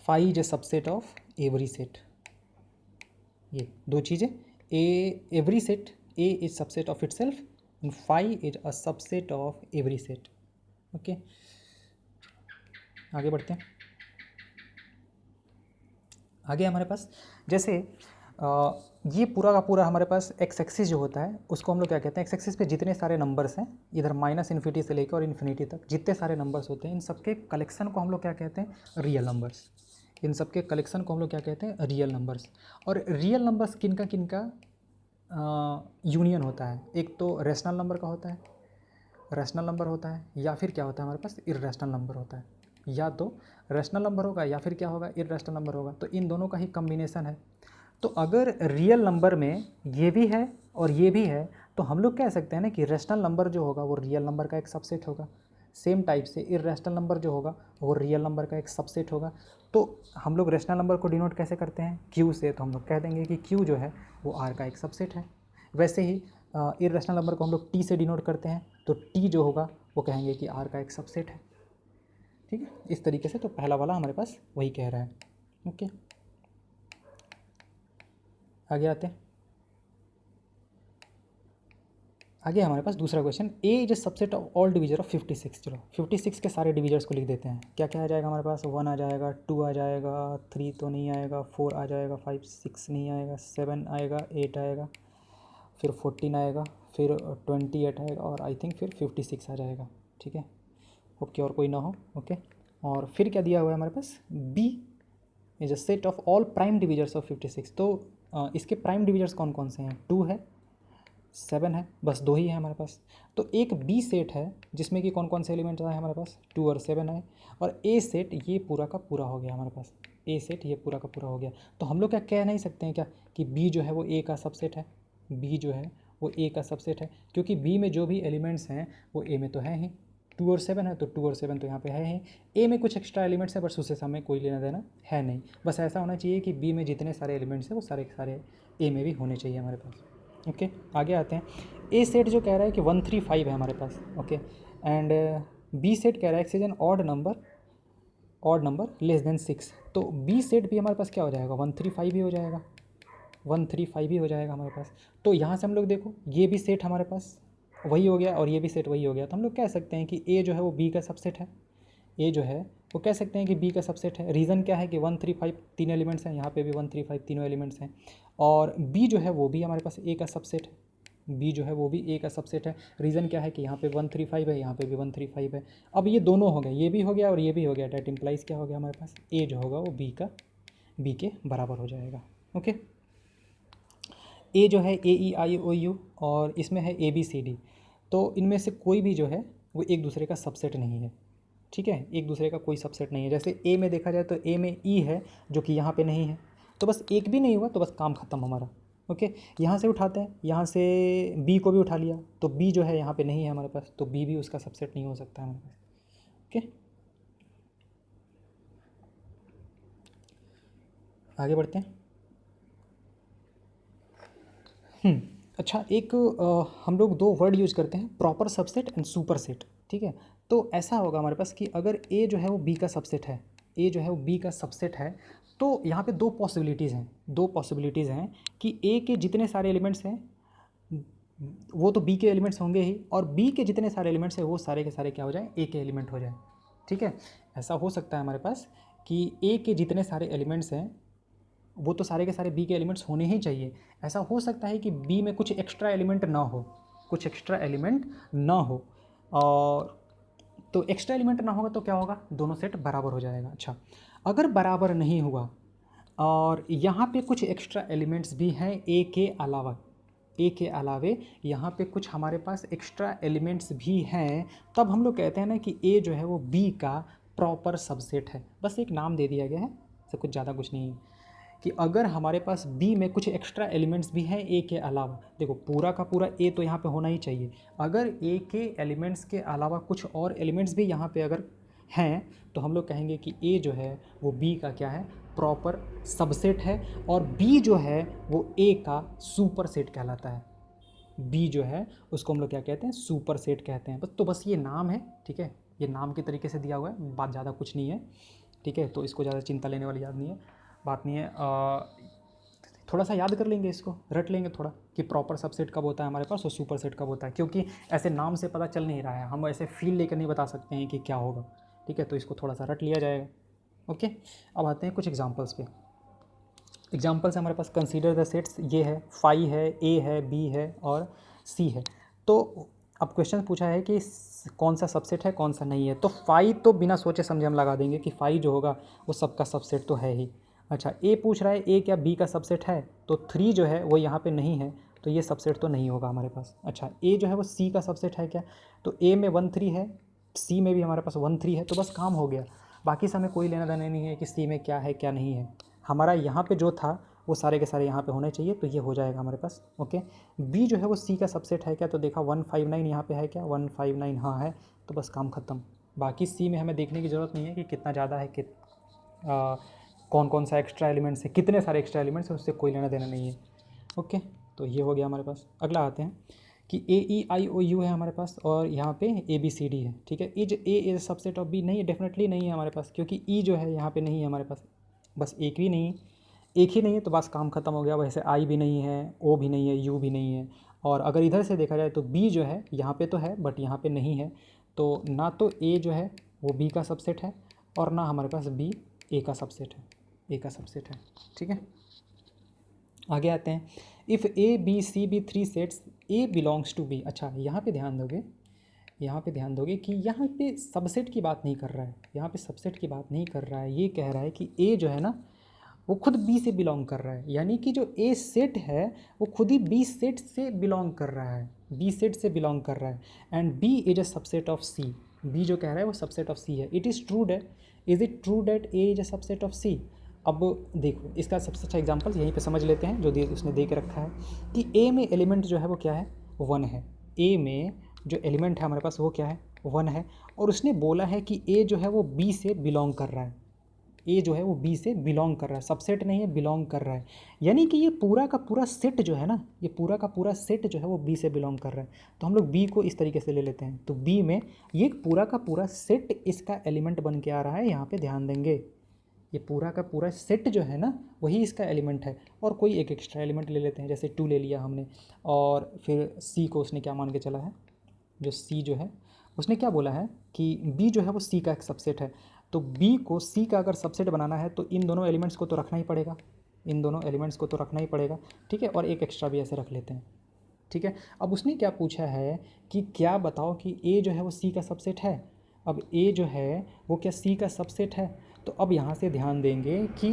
Phi is a subset of every set. ये दो चीज़ें, every set, A is subset of itself and phi is a subset of every set. Okay, आगे बढ़ते हैं। आगे हमारे पास जैसे ये पूरा का पूरा हमारे पास एक्स एक्सिस जो होता है उसको हम लोग क्या कहते हैं? एक्स एक्सिस पे जितने सारे नंबर्स हैं, इधर माइनस इन्फिनिटी से लेकर और इन्फिनिटी तक जितने सारे नंबर्स होते हैं, इन सबके कलेक्शन को हम लोग क्या कहते हैं? Real numbers. इन सब के कलेक्शन को हम लोग क्या कहते हैं? Real numbers. और रियल नंबर्स किनका किनका यूनियन होता है? एक तो रैशनल नंबर का होता है, रैशनल नंबर होता है, या फिर क्या होता है हमारे पास? इर्रेशनल नंबर होता है। या तो रैशनल नंबर होगा या फिर क्या होगा? इर्रेशनल नंबर होगा। तो इन दोनों का ही कम्बिनेशन है। तो अगर रियल नंबर में ये भी है और ये भी है तो हम लोग कह सकते हैं ना कि रैशनल नंबर जो होगा वो रियल नंबर का एक सबसेट होगा। सेम टाइप से इर्रेशनल नंबर जो होगा वो रियल नंबर का एक सबसेट होगा। तो हम लोग रैशनल नंबर को डिनोट कैसे करते हैं? क्यू से। तो हम लोग कह देंगे कि क्यू जो है वो आर का एक सबसेट है। वैसे ही इर्रेशनल नंबर को हम लोग टी से डिनोट करते हैं, तो टी जो होगा वो कहेंगे कि आर का एक सबसेट है। ठीक है, इस तरीके से। तो पहला वाला हमारे पास वही कह रहा है। ओके, आगे आते हैं। आगे हमारे पास दूसरा question, A is subset of all divisor of 56। चलो 56 के सारे डिवीजर्स को लिख देते हैं। क्या क्या आ जाएगा हमारे पास, 1 आ जाएगा, 2 आ जाएगा, 3 तो नहीं आएगा, 4 आ जाएगा, 5 6 नहीं आएगा, 7 आएगा, 8 आएगा, फिर 14 आएगा, फिर 28 आएगा, और आई थिंक फिर 56 आ जाएगा। ठीक है, ओके, और कोई ना हो। ओके, और फिर क्या दिया हुआ है हमारे पास, B is a set of all prime divisors of 56। तो इसके प्राइम डिवीजर्स कौन कौन से हैं, 2 है, 7 है, बस 2 ही है हमारे पास। तो एक बी सेट है जिसमें कि कौन कौन से एलिमेंट्स आए हमारे पास, 2 और 7 आए, और ए सेट ये पूरा का पूरा हो गया हमारे पास, ए सेट ये पूरा का पूरा हो गया। तो हम लोग क्या कह नहीं सकते हैं क्या कि बी जो है वो ए का सबसेट है, बी जो है वो ए का सबसेट है, क्योंकि बी में जो भी एलिमेंट्स हैं वो ए में तो है ही। 2 और 7 है तो 2 और 7 तो यहाँ पे है ही। ए में कुछ एक्स्ट्रा एलिमेंट्स है बस उससे हमें कोई लेना देना है नहीं। बस ऐसा होना चाहिए कि बी में जितने सारे एलिमेंट्स हैं वो सारे के सारे ए में भी होने चाहिए हमारे पास। ओके, आगे आते हैं। ए सेट जो कह रहा है कि 135 है हमारे पास। ओके, एंड बी सेट कह रहा है x is N odd number less than 6। तो बी सेट भी हमारे पास क्या हो जाएगा, 135 ही हो जाएगा, 135 ही हो जाएगा हमारे पास। तो यहाँ से हम लोग देखो, ये भी सेट हमारे पास वही हो गया और ये भी सेट वही हो गया। तो हम लोग कह सकते हैं कि ए जो है वो बी का सबसेट है, ए जो है वो कह सकते हैं कि बी का सबसेट है। रीज़न क्या है कि 135 तीन एलिमेंट्स हैं, यहाँ पे भी 135 तीनों एलिमेंट्स हैं, और बी जो है वो भी हमारे पास ए का सबसेट है, बी जो है वो भी ए का सबसेट है। रीज़न क्या है कि यहाँ पे 135 है, यहाँ पे भी 135 है। अब ये दोनों हो गए, ये भी हो गया और ये भी हो गया, डैट इम्प्लाइज क्या हो गया हमारे पास, ए जो होगा वो बी के बराबर हो जाएगा। ओके, ए जो है ए ई आई ओ यू, और इसमें है ए बी सी डी। तो इनमें से कोई भी जो है वो एक दूसरे का सबसेट नहीं है। ठीक है, एक दूसरे का कोई सबसेट नहीं है। जैसे ए में देखा जाए तो ए में ई है जो कि यहाँ पे नहीं है, तो बस एक भी नहीं हुआ तो बस काम ख़त्म हमारा। ओके, यहाँ से उठाते हैं, यहाँ से बी को भी उठा लिया, तो बी जो है यहाँ पे नहीं है हमारे पास, तो बी भी उसका सबसेट नहीं हो सकता है हमारे पास। ओके, आगे बढ़ते हैं। अच्छा, एक हम लोग 2 वर्ड यूज़ करते हैं, proper subset and super set. ठीक है, तो ऐसा होगा हमारे पास कि अगर ए जो है वो बी का सबसेट है, ए जो है वो बी का सबसेट है, तो यहाँ पे 2 पॉसिबिलिटीज़ हैं, 2 पॉसिबिलिटीज़ हैं कि ए के जितने सारे एलिमेंट्स हैं वो तो बी के एलिमेंट्स होंगे ही, और बी के जितने सारे एलिमेंट्स हैं वो सारे के सारे क्या हो जाए, ए के एलिमेंट हो जाए। ठीक है, ऐसा हो सकता है हमारे पास कि ए के जितने सारे एलिमेंट्स हैं वो तो सारे के सारे बी के एलिमेंट्स होने ही चाहिए। ऐसा हो सकता है कि बी में कुछ एक्स्ट्रा एलिमेंट ना हो, कुछ एक्स्ट्रा एलिमेंट ना हो, और तो एक्स्ट्रा एलिमेंट ना होगा तो क्या होगा, दोनों सेट बराबर हो जाएगा। अच्छा, अगर बराबर नहीं हुआ और यहाँ पे कुछ एक्स्ट्रा एलिमेंट्स भी हैं ए के अलावा, ए के अलावे यहाँ पे कुछ हमारे पास एक्स्ट्रा एलिमेंट्स भी हैं, तब हम लोग कहते हैं ना कि ए जो है वो बी का प्रॉपर सबसेट है। बस एक नाम दे दिया गया है, इससे कुछ ज़्यादा कुछ नहीं है, कि अगर हमारे पास बी में कुछ एक्स्ट्रा एलिमेंट्स भी हैं ए के अलावा, देखो पूरा का पूरा ए तो यहाँ पे होना ही चाहिए, अगर ए के एलिमेंट्स के अलावा कुछ और एलिमेंट्स भी यहाँ पे अगर हैं तो हम लोग कहेंगे कि ए जो है वो बी का क्या है, प्रॉपर सबसेट है, और बी जो है वो ए का सुपर सेट कहलाता है। बी जो है उसको हम लोग क्या कहते हैं, सुपर सेट कहते हैं। बस तो बस ये नाम है, ठीक है, ये नाम के तरीके से दिया हुआ है, बात ज़्यादा कुछ नहीं है। ठीक है, तो इसको ज़्यादा चिंता लेने वाली बात नहीं है। थोड़ा सा याद कर लेंगे, इसको रट लेंगे थोड़ा कि प्रॉपर सबसेट कब होता है हमारे पास और सुपर सेट कब होता है, क्योंकि ऐसे नाम से पता चल नहीं रहा है, हम ऐसे फील लेकर नहीं बता सकते हैं कि क्या होगा। ठीक है, तो इसको थोड़ा सा रट लिया जाएगा। ओके, अब आते हैं कुछ एग्जांपल्स पे। एग्जांपल्स हमारे पास, कंसीडर द सेट्स, ये है, फाई है, ए है, बी है और सी है। तो अब क्वेश्चन पूछा है कि कौन सा सबसेट है कौन सा नहीं है, तो फाई तो बिना सोचे समझे हम लगा देंगे कि फाई जो होगा वो सबका सबसेट तो है ही। अच्छा, ए पूछ रहा है ए क्या बी का सबसेट है, तो 3 जो है वो यहाँ पे नहीं है, तो ये सबसेट तो नहीं होगा हमारे पास। अच्छा, ए जो है वो सी का सबसेट है क्या, तो ए में 1 3 है, सी में भी हमारे पास 1 3 है, तो बस काम हो गया। बाकी से हमें कोई लेना देना नहीं है कि सी में क्या है क्या नहीं है, हमारा यहाँ पे जो था वो सारे के सारे यहाँ पे होने चाहिए, तो ये हो जाएगा हमारे पास। ओके, बी जो है वो सी का सबसेट है क्या, तो देखा 159 यहाँ पे है क्या, 159 हाँ है, तो बस काम ख़त्म। बाकी सी में हमें देखने की ज़रूरत नहीं है कि कितना ज़्यादा है, कि कौन कौन सा एक्स्ट्रा एलिमेंट्स है, कितने सारे एक्स्ट्रा एलिमेंट्स हैं, उससे कोई लेना देना नहीं है। ओके, तो ये हो गया हमारे पास। अगला आते हैं कि ए ई आई ओ यू है हमारे पास और यहाँ पे ए बी सी डी है, ठीक है। Is A is subset of B, नहीं, डेफिनेटली नहीं है हमारे पास, क्योंकि ई जो है यहाँ पे नहीं है हमारे पास, बस एक भी नहीं, एक ही नहीं है तो बस काम ख़त्म हो गया। वैसे आई भी नहीं है, ओ भी नहीं है, यू भी नहीं है। और अगर इधर से देखा जाए तो बी जो है यहाँ पे तो है बट यहाँ पे नहीं है, तो ना तो ए जो है वो बी का सबसेट है और ना हमारे पास बी ए का सबसेट है, ए का सबसेट है, ठीक है। आगे आते हैं, if A B C be three sets, A belongs to B. अच्छा, यहाँ पे ध्यान दोगे, यहाँ पे ध्यान दोगे कि यहाँ पे सबसेट की बात नहीं कर रहा है, यहाँ पे सबसेट की बात नहीं कर रहा है, ये कह रहा है कि ए जो है ना वो खुद बी से बिलोंग कर रहा है, यानी कि जो ए सेट है वो खुद ही बी सेट से बिलोंग कर रहा है, बी सेट से बिलोंग कर रहा है। And B is a subset of C, B जो कह रहा है वो सबसेट ऑफ सी है। It is true that, is it true that A is a subset of C. अब देखो इसका सबसे अच्छा एग्जांपल यहीं पे समझ लेते हैं, जो उसने दे के रखा है कि ए में एलिमेंट जो है वो क्या है, वन है। ए में जो एलिमेंट है हमारे पास वो क्या है, वन है। और उसने बोला है कि ए जो है वो बी से बिलोंग कर रहा है, ए जो है वो बी से बिलोंग कर रहा है, सबसेट नहीं है, बिलोंग कर रहा है। यानी कि ये पूरा का पूरा सेट जो है ना, ये पूरा का पूरा सेट जो है वो बी से बिलोंग कर रहा है। तो हम लोग बी को इस तरीके से ले लेते हैं, तो बी में ये पूरा का पूरा सेट इसका एलिमेंट बन के आ रहा है। यहाँ पे ध्यान देंगे, ये पूरा का पूरा सेट जो है ना वही इसका एलिमेंट है। और कोई एक एक्स्ट्रा एलिमेंट ले लेते हैं, जैसे 2 ले लिया हमने, और फिर सी को उसने क्या मान के चला है, जो सी जो है उसने क्या बोला है कि बी जो है वो सी का एक सबसेट है। तो बी को सी का अगर सबसेट बनाना है तो इन दोनों एलिमेंट्स को तो रखना ही पड़ेगा, इन दोनों एलिमेंट्स को तो रखना ही पड़ेगा, ठीक है। और एक एक्स्ट्रा भी ऐसे रख लेते हैं, ठीक है। अब उसने क्या पूछा है कि क्या बताओ कि ए जो है वो सी का सबसेट है। अब ए जो है वो क्या सी का सबसेट है। तो अब यहाँ से ध्यान देंगे कि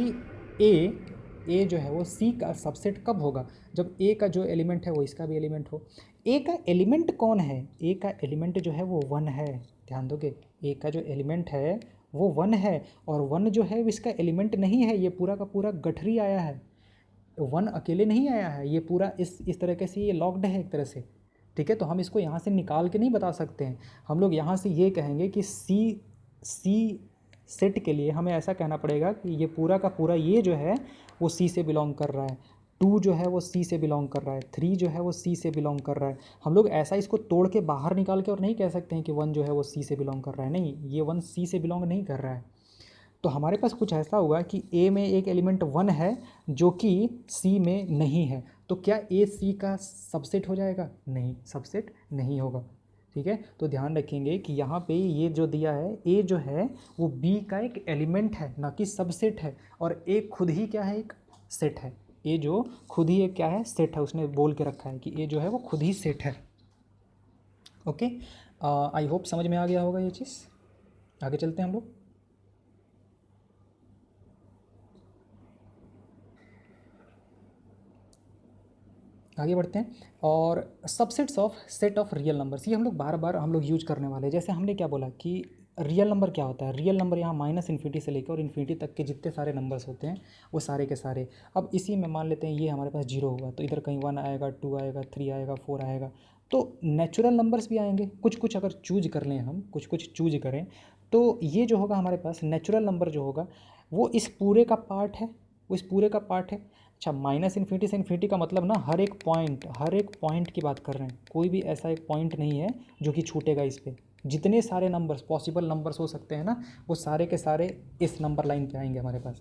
ए जो है वो सी का सबसेट कब होगा, जब ए का जो एलिमेंट है वो इसका भी एलिमेंट हो। ए का एलिमेंट कौन है, ए का एलिमेंट जो है वो वन है। ध्यान दोगे, ए का जो एलिमेंट है वो वन है, और वन जो है इसका एलिमेंट नहीं है, ये पूरा का पूरा गठरी आया है, वन अकेले नहीं आया है, ये पूरा इस तरीके से ये लॉक्ड है एक तरह से, ठीक है। तो हम इसको यहाँ से निकाल के नहीं बता सकते हैं, हम लोग यहाँ से ये कहेंगे कि सी सेट के लिए हमें ऐसा कहना पड़ेगा कि ये पूरा का पूरा ये जो है वो सी से बिलोंग कर रहा है, 2 जो है वो सी से बिलोंग कर रहा है, 3 जो है वो सी से बिलोंग कर रहा है। हम लोग ऐसा इसको तोड़ के बाहर निकाल के और नहीं कह सकते हैं कि 1 जो है वो सी से बिलोंग कर रहा है, नहीं, ये 1 सी से बिलोंग नहीं कर रहा है। तो हमारे पास कुछ ऐसा हुआ कि ए में एक एलिमेंट 1 है जो कि सी में नहीं है, तो क्या ए सी का सबसेट हो जाएगा, नहीं, सबसेट नहीं होगा, ठीक है। तो ध्यान रखेंगे कि यहाँ पे ये जो दिया है ए जो है वो बी का एक एलिमेंट है, ना कि सबसेट है। और ए खुद ही क्या है, एक सेट है, ए जो खुद ही एक क्या है, सेट है। उसने बोल के रखा है कि ए जो है वो खुद ही सेट है। ओके, आई होप समझ में आ गया होगा ये चीज़। आगे चलते हैं हम लोग। आगे बढ़ते हैं, और subsets of set of real numbers, ये हम लोग बार बार हम लोग यूज करने वाले हैं। जैसे हमने क्या बोला कि रियल नंबर क्या होता है, रियल नंबर यहाँ माइनस इन्फिनिटी से लेकर और इन्फिनिटी तक के जितने सारे नंबर्स होते हैं वो सारे के सारे। अब इसी में मान लेते हैं ये हमारे पास 0 हुआ, तो इधर कहीं 1 आएगा, 2 आएगा, 3 आएगा, 4 आएगा। तो नेचुरल नंबर्स भी आएंगे, कुछ कुछ अगर चूज कर लें हम, कुछ कुछ चूज करें, तो ये जो होगा हमारे पास नेचुरल नंबर जो होगा वो इस पूरे का पार्ट है, वो इस पूरे का पार्ट है। अच्छा, माइनस इन्फिनिटी से इन्फिनिटी का मतलब ना हर एक पॉइंट की बात कर रहे हैं, कोई भी ऐसा एक पॉइंट नहीं है जो कि छूटेगा इस पे। जितने सारे नंबर्स पॉसिबल नंबर्स हो सकते हैं ना, वो सारे के सारे इस नंबर लाइन पे आएंगे हमारे पास।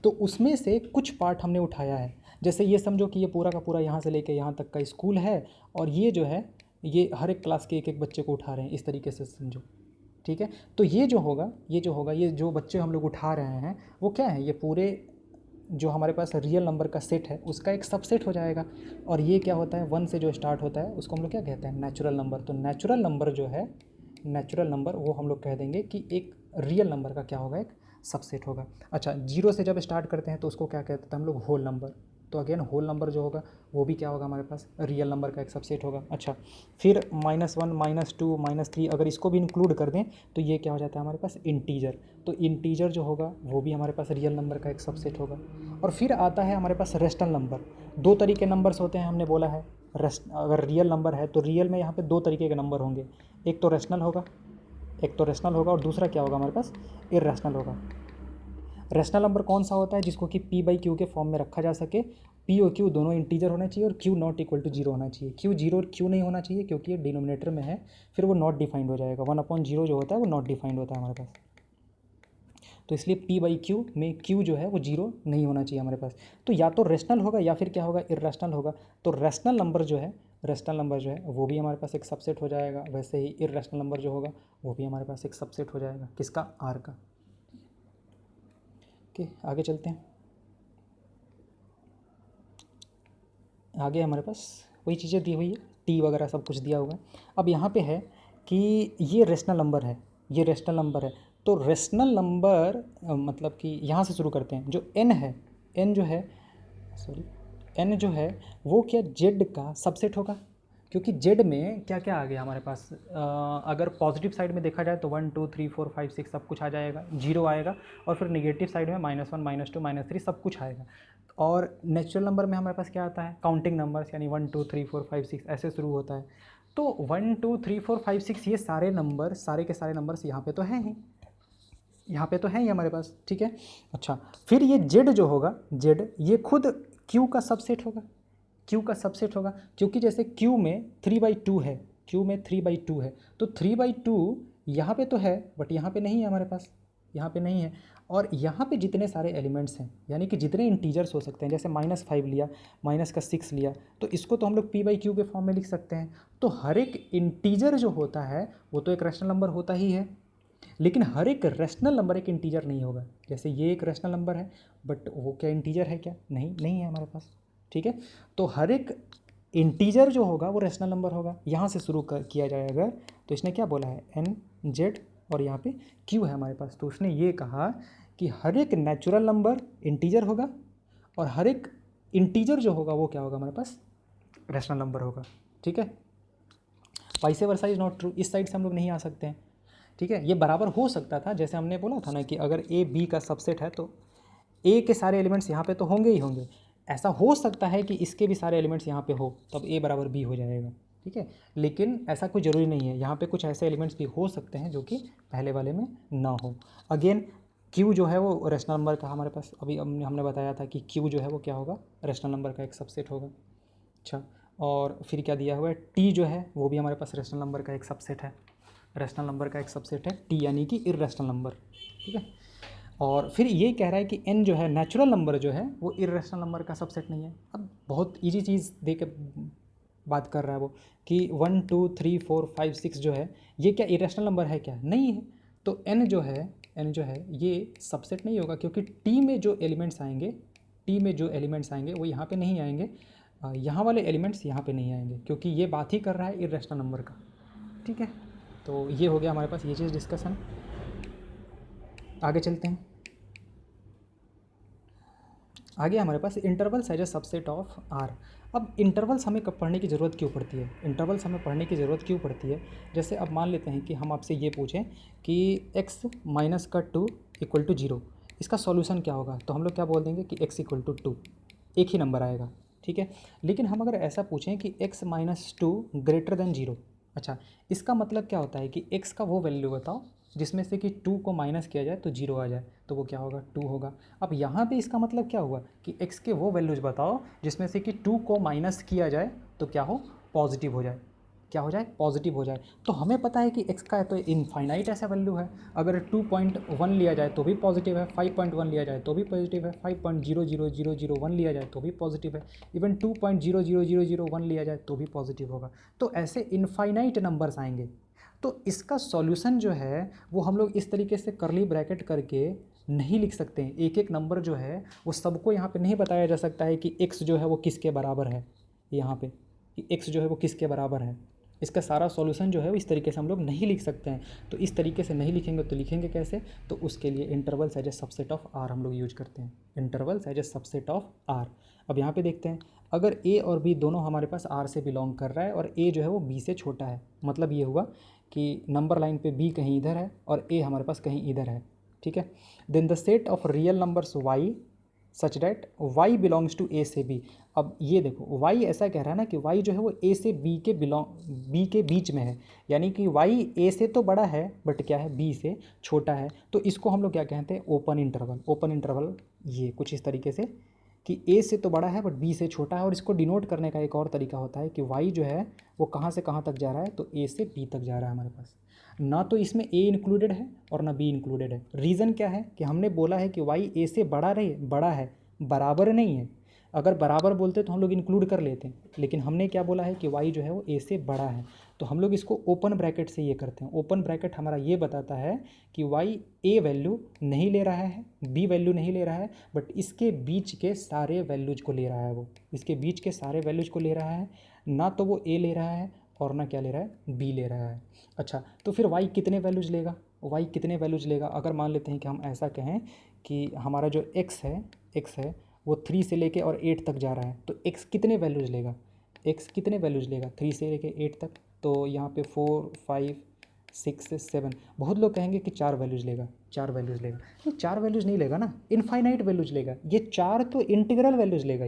तो उसमें से कुछ पार्ट हमने उठाया है, जैसे ये समझो कि ये पूरा का पूरा यहाँ से लेके यहाँ तक का स्कूल है, और ये जो है ये हर एक क्लास के एक एक बच्चे को उठा रहे हैं, इस तरीके से समझो, ठीक है। तो ये जो होगा ये जो बच्चे हम लोग उठा रहे हैं वो क्या है, ये पूरे जो हमारे पास रियल नंबर का सेट है उसका एक सबसेट हो जाएगा। और ये क्या होता है, 1 से जो स्टार्ट होता है उसको हम लोग क्या कहते हैं, नेचुरल नंबर। तो नेचुरल नंबर जो है, नेचुरल नंबर वो हम लोग कह देंगे कि एक रियल नंबर का क्या होगा, एक सबसेट होगा। अच्छा, 0 से जब स्टार्ट करते हैं तो उसको क्या कहते हैं हम लोग, होल नंबर। तो अगेन होल नंबर जो होगा वो भी क्या होगा हमारे पास, रियल नंबर का एक सबसेट होगा। अच्छा, फिर -1 -2 -3 अगर इसको भी इंक्लूड कर दें तो ये क्या हो जाता है हमारे पास, इंटीजर। तो इंटीजर जो होगा वो भी हमारे पास रियल नंबर का एक सबसेट होगा। और फिर आता है हमारे पास रेशनल नंबर। 2 तरीके नंबर्स होते हैं हमने बोला है, अगर रियल नंबर है तो रियल में यहाँ पे 2 तरीके के नंबर होंगे, एक तो रेशनल होगा और दूसरा क्या होगा हमारे पास, इर्रेशनल होगा। रेशनल नंबर कौन सा होता है, जिसको कि p/q के फॉर्म में रखा जा सके पी और क्यू दोनों इंटीजर होना चाहिए और Q not equal to zero होना चाहिए। क्यू जीरो और क्यू नहीं होना चाहिए क्योंकि ये डिनोमिनेटर में है, फिर वो नॉट डिफाइंड हो जाएगा। 1/0 जो होता है वो नॉट डिफाइंड होता है हमारे पास, तो इसलिए पी बाई क्यू में क्यू जो है वो जीरो नहीं होना चाहिए हमारे पास। तो या तो रेशनल होगा या फिर क्या होगा, इर्रेशनल होगा। तो रेशनल नंबर जो है, रेशनल नंबर जो है वो भी हमारे पास एक सबसेट हो जाएगा, वैसे ही इर्रेशनल नंबर जो होगा वो भी हमारे पास एक सबसेट हो जाएगा। किसका? आर का। ओके, आगे चलते हैं। आगे हमारे पास वही चीज़ें दी हुई है, टी वगैरह सब कुछ दिया हुआ है। अब यहाँ पे है कि ये रेशनल नंबर है, ये रेशनल नंबर है। तो रेशनल नंबर मतलब कि यहाँ से शुरू करते हैं। जो एन है, एन जो है, सॉरी, एन जो है वो क्या जेड का सबसेट होगा? क्योंकि जेड में क्या क्या आ गया हमारे पास, अगर पॉजिटिव साइड में देखा जाए तो 1 2 3 4 5 6 सब कुछ आ जाएगा, जीरो आएगा। और फिर निगेटिव साइड में -1 -2 -3 सब कुछ आएगा। और नेचुरल नंबर में हमारे पास क्या आता है? काउंटिंग नंबर्स, यानी 1 2 3 4 5 6 ऐसे शुरू होता है। तो 1 2 3 4 5 6 ये सारे नंबर, सारे के सारे नंबर्स यहाँ पे तो हैं ही, यहाँ पे तो है ही हमारे पास, ठीक है। अच्छा, फिर ये जेड जो होगा, जेड ये खुद क्यू का सबसेट होगा, क्यू का सबसेट होगा। क्योंकि जैसे क्यू में 3/2 है, क्यू में 3/2 है, तो 3/2 यहाँ पे तो है बट यहाँ पे नहीं है हमारे पास, यहाँ पे नहीं है। और यहाँ पे जितने सारे एलिमेंट्स हैं, यानी कि जितने इंटीजर्स हो सकते हैं, जैसे -5 लिया, -6 लिया, तो इसको तो हम लोग p/q के फॉर्म में लिख सकते हैं। तो हर एक इंटीजर जो होता है वो तो एक रैशनल नंबर होता ही है, लेकिन हर एक रैशनल नंबर एक इंटीजर नहीं होगा। जैसे ये एक रैशनल नंबर है बट वो क्या इंटीजर है क्या? नहीं, नहीं है हमारे पास, ठीक है। तो हर एक इंटीजर जो होगा वो रैशनल नंबर होगा। यहाँ से शुरू किया जाए अगर, तो इसने क्या बोला है, एन जेड और यहाँ पे क्यू है हमारे पास। तो उसने ये कहा कि हर एक नेचुरल नंबर इंटीजर होगा और हर एक इंटीजर जो होगा वो क्या होगा हमारे पास, रैशनल नंबर होगा, ठीक है। Vice versa is not true, इस साइड से हम लोग नहीं आ सकते हैं, ठीक है। ये बराबर हो सकता था, जैसे हमने बोला था ना कि अगर ए बी का सबसेट है तो ए के सारे एलिमेंट्स यहाँ पे तो होंगे ही होंगे। ऐसा हो सकता है कि इसके भी सारे एलिमेंट्स यहाँ पे हो, तब ए बराबर बी हो जाएगा, ठीक है। लेकिन ऐसा कोई ज़रूरी नहीं है, यहाँ पे कुछ ऐसे एलिमेंट्स भी हो सकते हैं जो कि पहले वाले में ना हो। अगेन क्यू जो है वो रैशनल नंबर का हमारे पास, अभी हमने बताया था कि क्यू जो है वो क्या होगा, रैशनल नंबर का एक सबसेट होगा। अच्छा, और फिर क्या दिया हुआ है, टी जो है वो भी हमारे पास रैशनल नंबर का एक सबसेट है, रैशनल नंबर का एक सबसेट है टी, यानी कि इर्रेशनल नंबर, ठीक है। और फिर ये कह रहा है कि एन जो है नेचुरल नंबर जो है वो इर्रेशनल नंबर का सबसेट नहीं है। अब बहुत इजी चीज़ दे के बात कर रहा है वो कि 1 2 3 4 5 6 जो है ये क्या इरेशनल नंबर है क्या? नहीं है। तो एन जो है, एन जो है ये सबसेट नहीं होगा, क्योंकि टी में जो एलिमेंट्स आएंगे, टी में जो एलिमेंट्स आएंगे वो यहाँ पे नहीं आएंगे, यहाँ वाले एलिमेंट्स यहाँ पे नहीं आएंगे, क्योंकि ये बात ही कर रहा है इरेशनल नंबर का, ठीक है। तो ये हो गया हमारे पास ये चीज़ डिस्कशन। आगे चलते हैं। आगे हमारे पास intervals as a subset of R. अब इंटरवल्स हमें कब पढ़ने की ज़रूरत क्यों पड़ती है? इंटरवल्स हमें पढ़ने की ज़रूरत क्यों पड़ती है? जैसे अब मान लेते हैं कि हम आपसे ये पूछें कि x - 2 = 0, इसका सॉल्यूशन क्या होगा? तो हम लोग क्या बोल देंगे कि x = 2, एक ही नंबर आएगा, ठीक है। लेकिन हम अगर ऐसा पूछें कि x - 2 > 0, अच्छा, इसका मतलब क्या होता है कि x का वो वैल्यू बताओ जिसमें से कि 2 को माइनस किया जाए तो 0 आ जाए, तो वो क्या होगा, 2 होगा। अब यहाँ पे इसका मतलब क्या हुआ कि x के वो वैल्यूज बताओ जिसमें से कि 2 को माइनस किया जाए तो क्या हो, पॉजिटिव हो जाए, क्या हो जाए, पॉजिटिव हो जाए। तो हमें पता है कि x का तो इनफाइनाइट ऐसा वैल्यू है, अगर 2.1 लिया जाए तो भी पॉजिटिव है, 5.1 लिया जाए तो भी पॉजिटिव है, 5.00001 लिया जाए तो भी पॉजिटिव है, इवन 2.00001 लिया जाए तो भी पॉजिटिव होगा। तो ऐसे इनफाइनाइट नंबर्स आएंगे। तो इसका सॉल्यूशन जो है वो हम लोग इस तरीके से करली ब्रैकेट करके नहीं लिख सकते हैं। एक एक नंबर जो है वो सबको यहाँ पे नहीं बताया जा सकता है कि x जो है वो किसके बराबर है, यहाँ पे कि x जो है वो किसके बराबर है। इसका सारा सॉल्यूशन जो है वो इस तरीके से हम लोग नहीं लिख सकते हैं। तो इस तरीके से नहीं लिखेंगे तो लिखेंगे कैसे? तो उसके लिए intervals as a subset of R हम लोग यूज करते हैं, intervals as a subset of R. अब यहाँ पे देखते हैं, अगर a और b दोनों हमारे पास r से बिलोंग कर रहा है और a जो है वो b से छोटा है, मतलब ये हुआ कि नंबर लाइन पे b कहीं इधर है और a हमारे पास कहीं इधर है, ठीक है। Then the set of real numbers y such that y belongs to a से b। अब ये देखो y ऐसा कह रहा है ना कि y जो है वो a से b के बीच में है, यानी कि y a से तो बड़ा है बट क्या है, b से छोटा है। तो इसको हम लोग क्या कहते हैं, ओपन इंटरवल। ओपन इंटरवल ये कुछ इस तरीके से कि ए से तो बड़ा है बट बी से छोटा है। और इसको डिनोट करने का एक और तरीका होता है कि वाई जो है वो कहाँ से कहाँ तक जा रहा है, तो ए से बी तक जा रहा है हमारे पास। ना तो इसमें ए इंक्लूडेड है और ना बी इंक्लूडेड है। रीज़न क्या है कि हमने बोला है कि वाई ए से बड़ा है, बराबर नहीं है। अगर बराबर बोलते तो हम लोग इंक्लूड कर लेते हैं, लेकिन हमने क्या बोला है कि वाई जो है वो ए से बड़ा है, तो हम लोग इसको ओपन ब्रैकेट से ये करते हैं। ओपन ब्रैकेट हमारा ये बताता है कि वाई ए वैल्यू नहीं ले रहा है, बी वैल्यू नहीं ले रहा है, बट इसके बीच के सारे वैल्यूज को ले रहा है। वो इसके बीच के सारे वैल्यूज को ले रहा है, ना तो वो ए ले रहा है और ना क्या ले रहा है, बी ले रहा है। अच्छा, तो फिर वाई कितने वैल्यूज लेगा, वाई कितने वैल्यूज लेगा? अगर मान लेते हैं कि हम ऐसा कहें कि हमारा जो एक्स है वो 3 से लेके और 8 तक जा रहा है, तो x कितने वैल्यूज़ लेगा, x कितने वैल्यूज़ लेगा 3 से लेके 8 तक? तो यहाँ पे 4 5 6 7, बहुत लोग कहेंगे कि 4 वैल्यूज़ लेगा, 4 वैल्यूज़ लेगा। ये 4 वैल्यूज़ नहीं लेगा ना, इनफाइनाइट वैल्यूज़ लेगा। ये 4 तो इंटीग्रल वैल्यूज़ लेगा।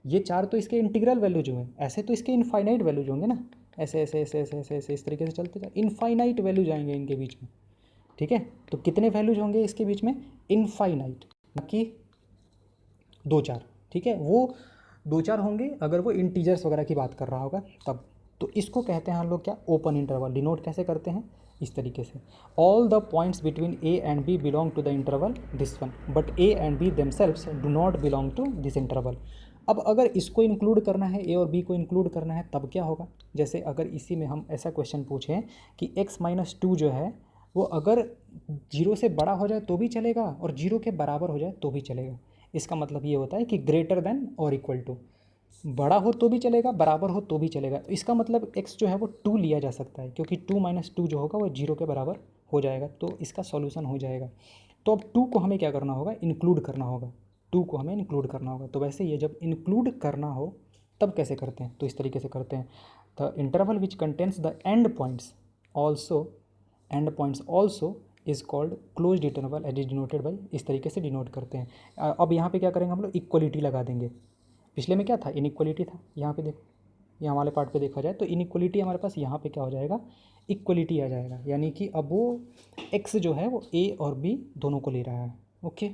ये 4 तो इसके इंटीग्रल वैल्यूज हुए, ऐसे तो इसके इनफाइनाइट वैल्यूज होंगे ना, ऐसे ऐसे ऐसे ऐसे ऐसे ऐसे इस तरीके से चलते जाए, इनफाइनाइट वैल्यूज आएंगे इनके बीच में। ठीक है, तो कितने वैल्यूज होंगे इसके बीच में? इनफाइनाइट, ना कि 2 4। ठीक है, वो 2 4 होंगे अगर वो इंटीजर्स वगैरह की बात कर रहा होगा तब। तो इसको कहते हैं हम लोग क्या, ओपन इंटरवल। डिनोट कैसे करते हैं, इस तरीके से, all the points between A and B belong to the interval this one, but A and B themselves do not belong to this interval. अब अगर इसको इंक्लूड करना है, ए और बी को इंक्लूड करना है, तब क्या होगा? जैसे अगर इसी में हम ऐसा क्वेश्चन पूछें कि x-2 जो है वो अगर 0 से बड़ा हो जाए तो भी चलेगा और 0 के बराबर हो जाए तो भी चलेगा। इसका मतलब ये होता है कि ग्रेटर देन और इक्वल टू, बड़ा हो तो भी चलेगा, बराबर हो तो भी चलेगा। तो इसका मतलब x जो है वो 2 लिया जा सकता है, क्योंकि 2 - 2 जो होगा वो 0 के बराबर हो जाएगा, तो इसका सॉल्यूशन हो जाएगा। तो अब 2 को हमें क्या करना होगा, इंक्लूड करना होगा। 2 को हमें इंक्लूड करना होगा। तो वैसे ये जब इंक्लूड करना हो तब कैसे करते हैं, तो इस तरीके से करते हैं। The interval which contains the end points also is called closed interval as is denoted by, इस तरीके से डिनोट करते हैं। अब यहाँ पे क्या करेंगे हम लोग, इक्वलिटी लगा देंगे। पिछले में क्या था, इनइक्वलिटी था। यहाँ पे देखो, यहाँ वाले पार्ट पे देखा जाए तो इनइक्वलिटी हमारे पास यहाँ पे क्या हो जाएगा, इक्वलिटी आ जाएगा। यानी कि अब वो x जो है वो a और b दोनों को ले रहा है। ओके,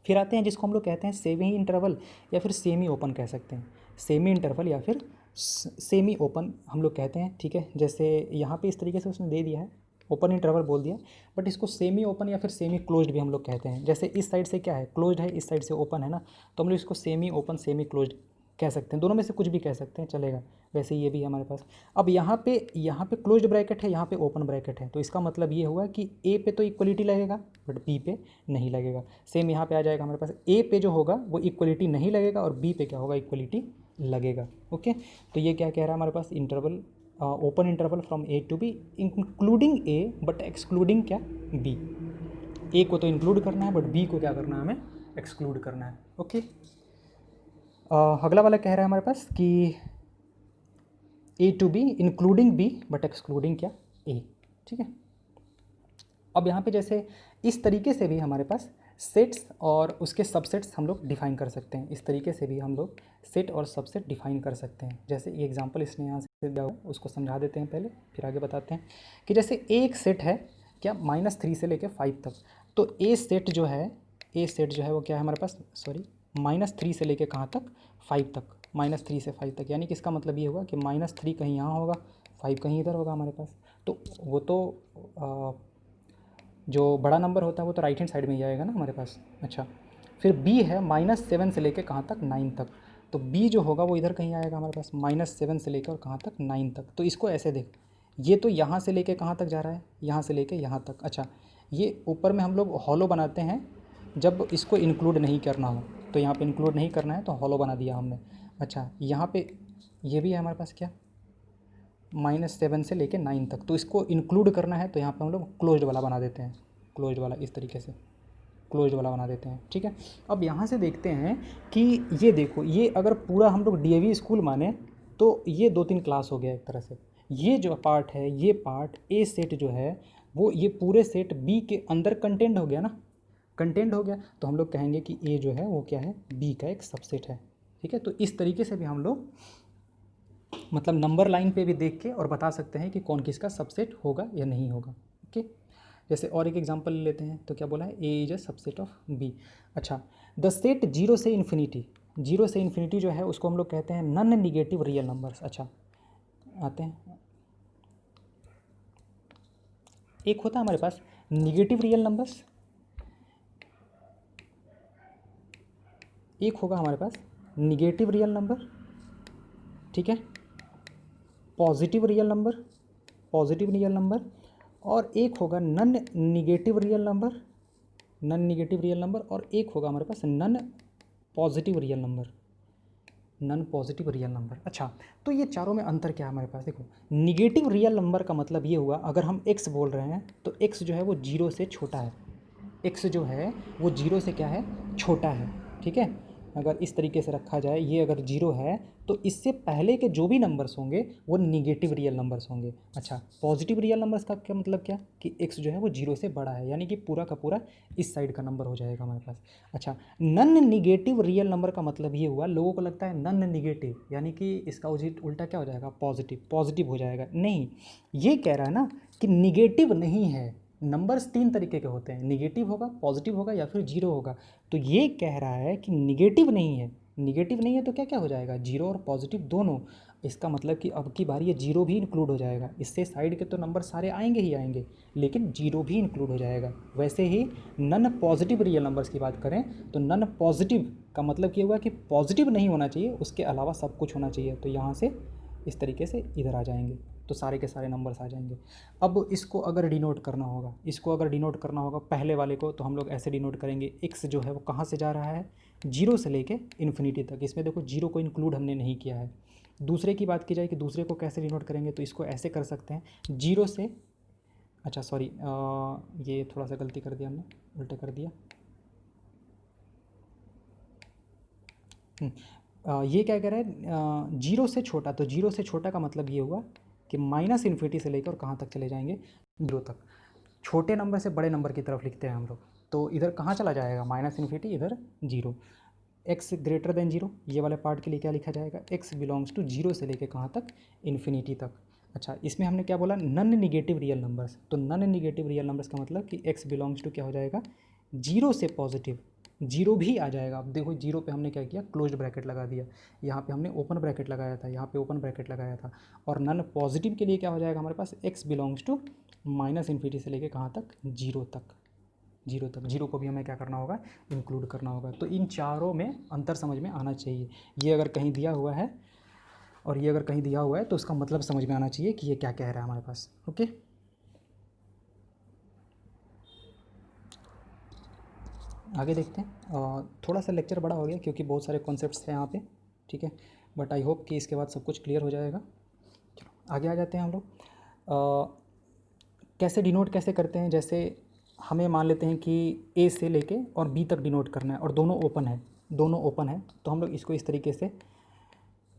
फिर आते हैं जिसको हम लोग कहते हैं सेमी इंटरवल या फिर सेमी ओपन कह सकते हैं। सेमी इंटरवल या फिर सेमी ओपन हम लोग कहते हैं। ठीक है, जैसे यहाँ पे इस तरीके से उसने दे दिया है, ओपन इंटरवल बोल दिया, बट इसको सेमी ओपन या फिर सेमी क्लोज्ड भी हम लोग कहते हैं। जैसे इस साइड से क्या है, क्लोज्ड है, इस साइड से ओपन है ना, तो हम लोग इसको सेमी ओपन सेमी क्लोज्ड कह सकते हैं। दोनों में से कुछ भी कह सकते हैं, चलेगा। वैसे ये भी है हमारे पास। अब यहाँ पे क्लोज्ड ब्रैकेट है, यहाँ पे ओपन ब्रैकेट है, तो इसका मतलब ये हुआ कि ए पे तो इक्वलिटी लगेगा बट बी पे नहीं लगेगा। सेम यहाँ पे आ जाएगा हमारे पास, ए पे जो होगा वो इक्वलिटी नहीं लगेगा और बी पे क्या होगा, इक्वलिटी लगेगा। ओके, तो ये क्या कह रहा है हमारे पास, interval open interval from A to B including A but excluding क्या, बी। ए को तो इंक्लूड करना है बट बी को क्या करना है, हमें एक्सक्लूड करना है। ओके, अगला वाला कह रहा है हमारे पास कि A to B including B but excluding क्या, ए। ठीक है, अब यहाँ पे जैसे इस तरीके से भी हमारे पास सेट्स और उसके सबसेट्स हम लोग डिफाइन कर सकते हैं। इस तरीके से भी हम लोग सेट और सबसेट डिफाइन कर सकते हैं। जैसे ये एग्जांपल इसने यहाँ से दिया हुआ है, उसको समझा देते हैं पहले, फिर आगे बताते हैं कि जैसे एक सेट है क्या, -3 से लेकर 5 तक। तो ए सेट जो है वो क्या है हमारे पास, सॉरी, -3 से लेकर कहाँ तक, 5 तक, -3 से 5 तक। यानी कि इसका मतलब ये हुआ कि -3 कहीं यहाँ होगा, 5 कहीं इधर होगा हमारे पास। तो वो तो जो बड़ा नंबर होता है वो तो राइट हैंड साइड में ही आएगा ना हमारे पास। अच्छा, फिर b है -7 से लेकर कहाँ तक, 9 तक। तो b जो होगा वो इधर कहीं आएगा हमारे पास, -7 से लेकर कहाँ तक, 9 तक। तो इसको ऐसे देख, ये तो यहाँ से लेकर कहाँ तक जा रहा है, यहाँ से लेकर यहाँ तक। अच्छा, ये ऊपर में हम लोग हॉलो बनाते हैं जब इसको इंक्लूड नहीं करना हो, तो यहाँ पे इंक्लूड नहीं करना है तो हॉलो बना दिया हमने। अच्छा, यहाँ पे ये भी है हमारे पास क्या, -7 से लेके 9 तक। तो इसको इंक्लूड करना है तो यहाँ पे हम लोग क्लोज्ड वाला बना देते हैं, क्लोज्ड वाला, इस तरीके से क्लोज्ड वाला बना देते हैं। ठीक है, अब यहाँ से देखते हैं कि ये देखो, ये अगर पूरा हम लोग डीएवी स्कूल माने तो ये 2-3 क्लास हो गया एक तरह से। ये जो पार्ट है, ये पार्ट ए सेट जो है वो ये पूरे सेट बी के अंदर कंटेंट हो गया ना, कंटेंट हो गया। तो हम लोग कहेंगे कि ए जो है वो क्या है, बी का एक सबसेट है। ठीक है, तो इस तरीके से भी हम लोग मतलब नंबर लाइन पे भी देख के और बता सकते हैं कि कौन किसका सबसेट होगा या नहीं होगा। ओके, जैसे और एक एग्जांपल लेते हैं तो क्या बोला है, A is a subset of B. अच्छा, द सेट जीरो से इन्फिनिटी, जीरो से इन्फिनिटी जो है उसको हम लोग कहते हैं नॉन निगेटिव रियल नंबर्स। अच्छा, आते हैं, एक होता है हमारे पास निगेटिव रियल नंबर्स, एक होगा हमारे पास निगेटिव रियल नंबर, ठीक है, positive real number, positive real number, और एक होगा non negative real number, non negative real number, और एक होगा हमारे पास non positive real number, non positive real number. अच्छा, तो ये चारों में अंतर क्या है हमारे पास, देखो निगेटिव रियल नंबर का मतलब ये हुआ, अगर हम x बोल रहे हैं तो x जो है वो जीरो से छोटा है, x जो है वो जीरो से क्या है, छोटा है, ठीक है। अगर इस तरीके से रखा जाए, ये अगर जीरो है तो इससे पहले के जो भी नंबर्स होंगे वो निगेटिव रियल नंबर्स होंगे। अच्छा, पॉजिटिव रियल नंबर्स का क्या मतलब, क्या कि x जो है वो जीरो से बड़ा है, यानी कि पूरा का पूरा इस साइड का नंबर हो जाएगा हमारे पास। अच्छा, नन निगेटिव रियल नंबर का मतलब ये हुआ, लोगों को लगता है नन निगेटिव यानी कि इसका उल्टा क्या हो जाएगा, पॉजिटिव, पॉजिटिव हो जाएगा। नहीं, ये कह रहा है ना कि निगेटिव नहीं है। नंबर्स तीन तरीके के होते हैं, निगेटिव होगा, पॉजिटिव होगा, या फिर जीरो होगा। तो ये कह रहा है कि निगेटिव नहीं है, निगेटिव नहीं है तो क्या क्या हो जाएगा, जीरो और पॉजिटिव दोनों। इसका मतलब कि अब की बार ये जीरो भी इंक्लूड हो जाएगा, इससे साइड के तो नंबर सारे आएंगे ही आएंगे, लेकिन जीरो भी इंक्लूड हो जाएगा। वैसे ही नन पॉजिटिव रियल नंबर्स की बात करें तो नन पॉजिटिव का मतलब ये हुआ कि पॉजिटिव नहीं होना चाहिए, उसके अलावा सब कुछ होना चाहिए। तो यहाँ से इस तरीके से इधर आ जाएंगे, तो सारे के सारे नंबर्स आ जाएंगे। अब इसको अगर डिनोट करना होगा, इसको अगर डिनोट करना होगा पहले वाले को, तो हम लोग ऐसे डिनोट करेंगे, x जो है वो कहाँ से जा रहा है, जीरो से लेके इन्फिनिटी तक। इसमें देखो जीरो को इंक्लूड हमने नहीं किया है। दूसरे की बात की जाए कि दूसरे को कैसे डिनोट करेंगे, तो इसको ऐसे कर सकते हैं, जीरो से, अच्छा सॉरी, ये थोड़ा सा गलती कर दिया हमने, उल्टा कर दिया। ये क्या कह रहा है, जीरो से छोटा, तो जीरो से छोटा का मतलब ये हुआ कि माइनस इन्फिनिटी से लेकर कहाँ तक चले जाएंगे, जीरो तक। छोटे नंबर से बड़े नंबर की तरफ लिखते हैं हम लोग, तो इधर कहाँ चला जाएगा, माइनस इन्फिनिटी, इधर zero. X greater than zero, ये वाले पार्ट के लिए क्या लिखा जाएगा, एक्स बिलोंग्स टू जीरो से लेके कहाँ तक, इन्फिनिटी तक। अच्छा, इसमें हमने क्या बोला, नन निगेटिव रियल नंबर्स, तो नन निगेटिव रियल नंबर्स का मतलब कि एक्स बिलोंग्स टू क्या हो जाएगा, जीरो से पॉजिटिव, जीरो भी आ जाएगा। अब देखो जीरो पे हमने क्या किया, क्लोज्ड ब्रैकेट लगा दिया, यहाँ पे हमने ओपन ब्रैकेट लगाया था, यहाँ पे ओपन ब्रैकेट लगाया था। और नन पॉजिटिव के लिए क्या हो जाएगा हमारे पास, x belongs to minus infinity से लेके कहाँ तक, जीरो तक, जीरो तक। जीरो को भी हमें क्या करना होगा, इंक्लूड करना होगा। तो इन चारों में अंतर समझ में आना चाहिए। ये अगर कहीं दिया हुआ है और ये अगर कहीं दिया हुआ है तो उसका मतलब समझ में आना चाहिए कि ये क्या कह रहा है हमारे पास। ओके, आगे देखते हैं। थोड़ा सा लेक्चर बड़ा हो गया क्योंकि बहुत सारे कॉन्सेप्ट्स थे यहाँ पे, ठीक है, बट आई होप कि इसके बाद सब कुछ क्लियर हो जाएगा। चलो आगे आ जाते हैं हम लोग। कैसे डिनोट कैसे करते हैं, जैसे हमें मान लेते हैं कि ए से लेके और बी तक डिनोट करना है और दोनों ओपन है, दोनों ओपन है, तो हम लोग इसको इस तरीके से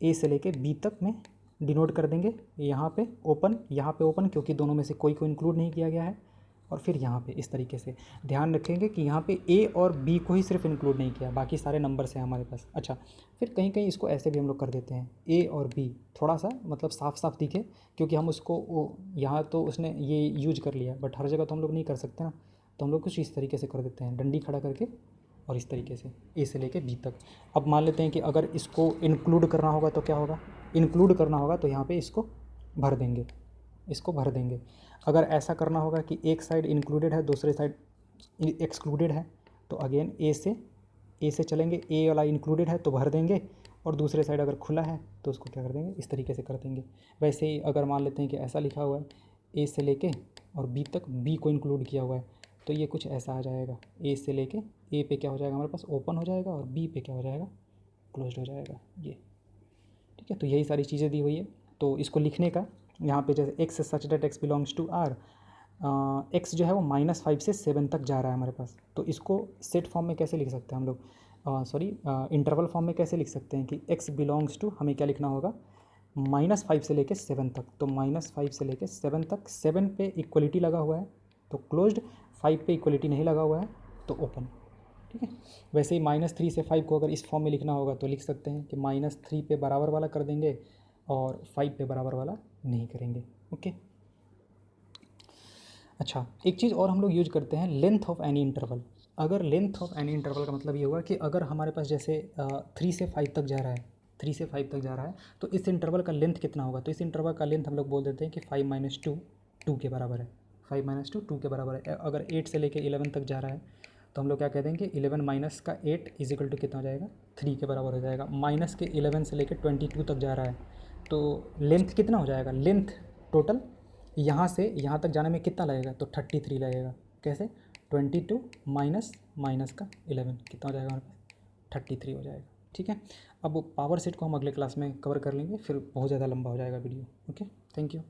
ए से लेके बी तक में डिनोट कर देंगे। यहाँ पे ओपन, यहाँ पे ओपन, क्योंकि दोनों में से कोई को इंक्लूड नहीं किया गया है। और फिर यहाँ पे इस तरीके से ध्यान रखेंगे कि यहाँ पे ए और बी को ही सिर्फ इंक्लूड नहीं किया, बाकी सारे नंबर्स हैं हमारे पास। अच्छा, फिर कहीं कहीं इसको ऐसे भी हम लोग कर देते हैं, ए और बी थोड़ा सा मतलब साफ साफ दिखे, क्योंकि हम उसको यहाँ तो उसने ये यूज कर लिया, बट हर जगह तो हम लोग नहीं कर सकते ना, तो हम लोग कुछ इस तरीके से कर देते हैं, डंडी खड़ा करके और इस तरीके से ए से लेके बी तक। अब मान लेते हैं कि अगर इसको इंक्लूड करना होगा तो क्या होगा, इंक्लूड करना होगा तो यहाँ पे इसको भर देंगे, इसको भर देंगे। अगर ऐसा करना होगा कि एक साइड इंक्लूडेड है दूसरे साइड एक्सक्लूडेड है, तो अगेन ए से चलेंगे, ए वाला इंक्लूडेड है तो भर देंगे, और दूसरे साइड अगर खुला है तो उसको क्या कर देंगे, इस तरीके से कर देंगे। वैसे ही अगर मान लेते हैं कि ऐसा लिखा हुआ है ए से लेके और बी तक, बी को इंक्लूड किया हुआ है, तो ये कुछ ऐसा आ जाएगा, ए से लेके ए पे क्या हो जाएगा हमारे पास, ओपन हो जाएगा, और बी पे क्या हो जाएगा, क्लोज हो जाएगा ये, ठीक है। तो यही सारी चीज़ें दी हुई है। तो इसको लिखने का यहाँ पे जैसे x such that x belongs to R, x जो है वो -5 से 7 तक जा रहा है हमारे पास, तो इसको सेट फॉर्म में कैसे लिख सकते हैं हम लोग, सॉरी इंटरवल फॉर्म में कैसे लिख सकते हैं कि एक्स बिलोंग्स टू, हमें क्या लिखना होगा, -5 से लेके 7 तक, तो -5 से लेके 7 तक, 7 पे इक्वलिटी लगा हुआ है तो क्लोज्ड, 5 पे इक्वलिटी नहीं लगा हुआ है तो ओपन, ठीक है। वैसे ही -3 से 5 को अगर इस फॉर्म में लिखना होगा तो लिख सकते हैं कि -3 पे बराबर वाला कर देंगे और 5 पे बराबर वाला नहीं करेंगे। ओके, अच्छा, एक चीज़ और हम लोग यूज करते हैं, लेंथ ऑफ एनी इंटरवल। अगर लेंथ ऑफ एनी इंटरवल का मतलब ये हुआ कि अगर हमारे पास जैसे 3 से 5 तक जा रहा है, 3 से 5 तक जा रहा है, तो इस इंटरवल का लेंथ कितना होगा? तो इस इंटरवल का लेंथ हम लोग बोल देते हैं कि 5 माइनस 2 2 के बराबर है। 5 माइनस 2 2 के बराबर है। अगर 8 से लेकर 11 तक जा रहा है तो हम लोग क्या कह देंगे, 11 माइनस का 8 इज इक्वल टू कितना हो जाएगा? 3 के बराबर हो जाएगा। माइनस के 11 से लेकर 22 तक जा रहा है तो लेंथ कितना हो जाएगा? लेंथ टोटल यहाँ से यहाँ तक जाने में कितना लगेगा? तो 33 लगेगा। कैसे? 22 माइनस माइनस का 11 कितना हो जाएगा हमारे पास? 33 हो जाएगा। ठीक है, अब पावर सेट को हम अगले क्लास में कवर कर लेंगे, फिर बहुत ज़्यादा लंबा हो जाएगा वीडियो। Okay, thank you.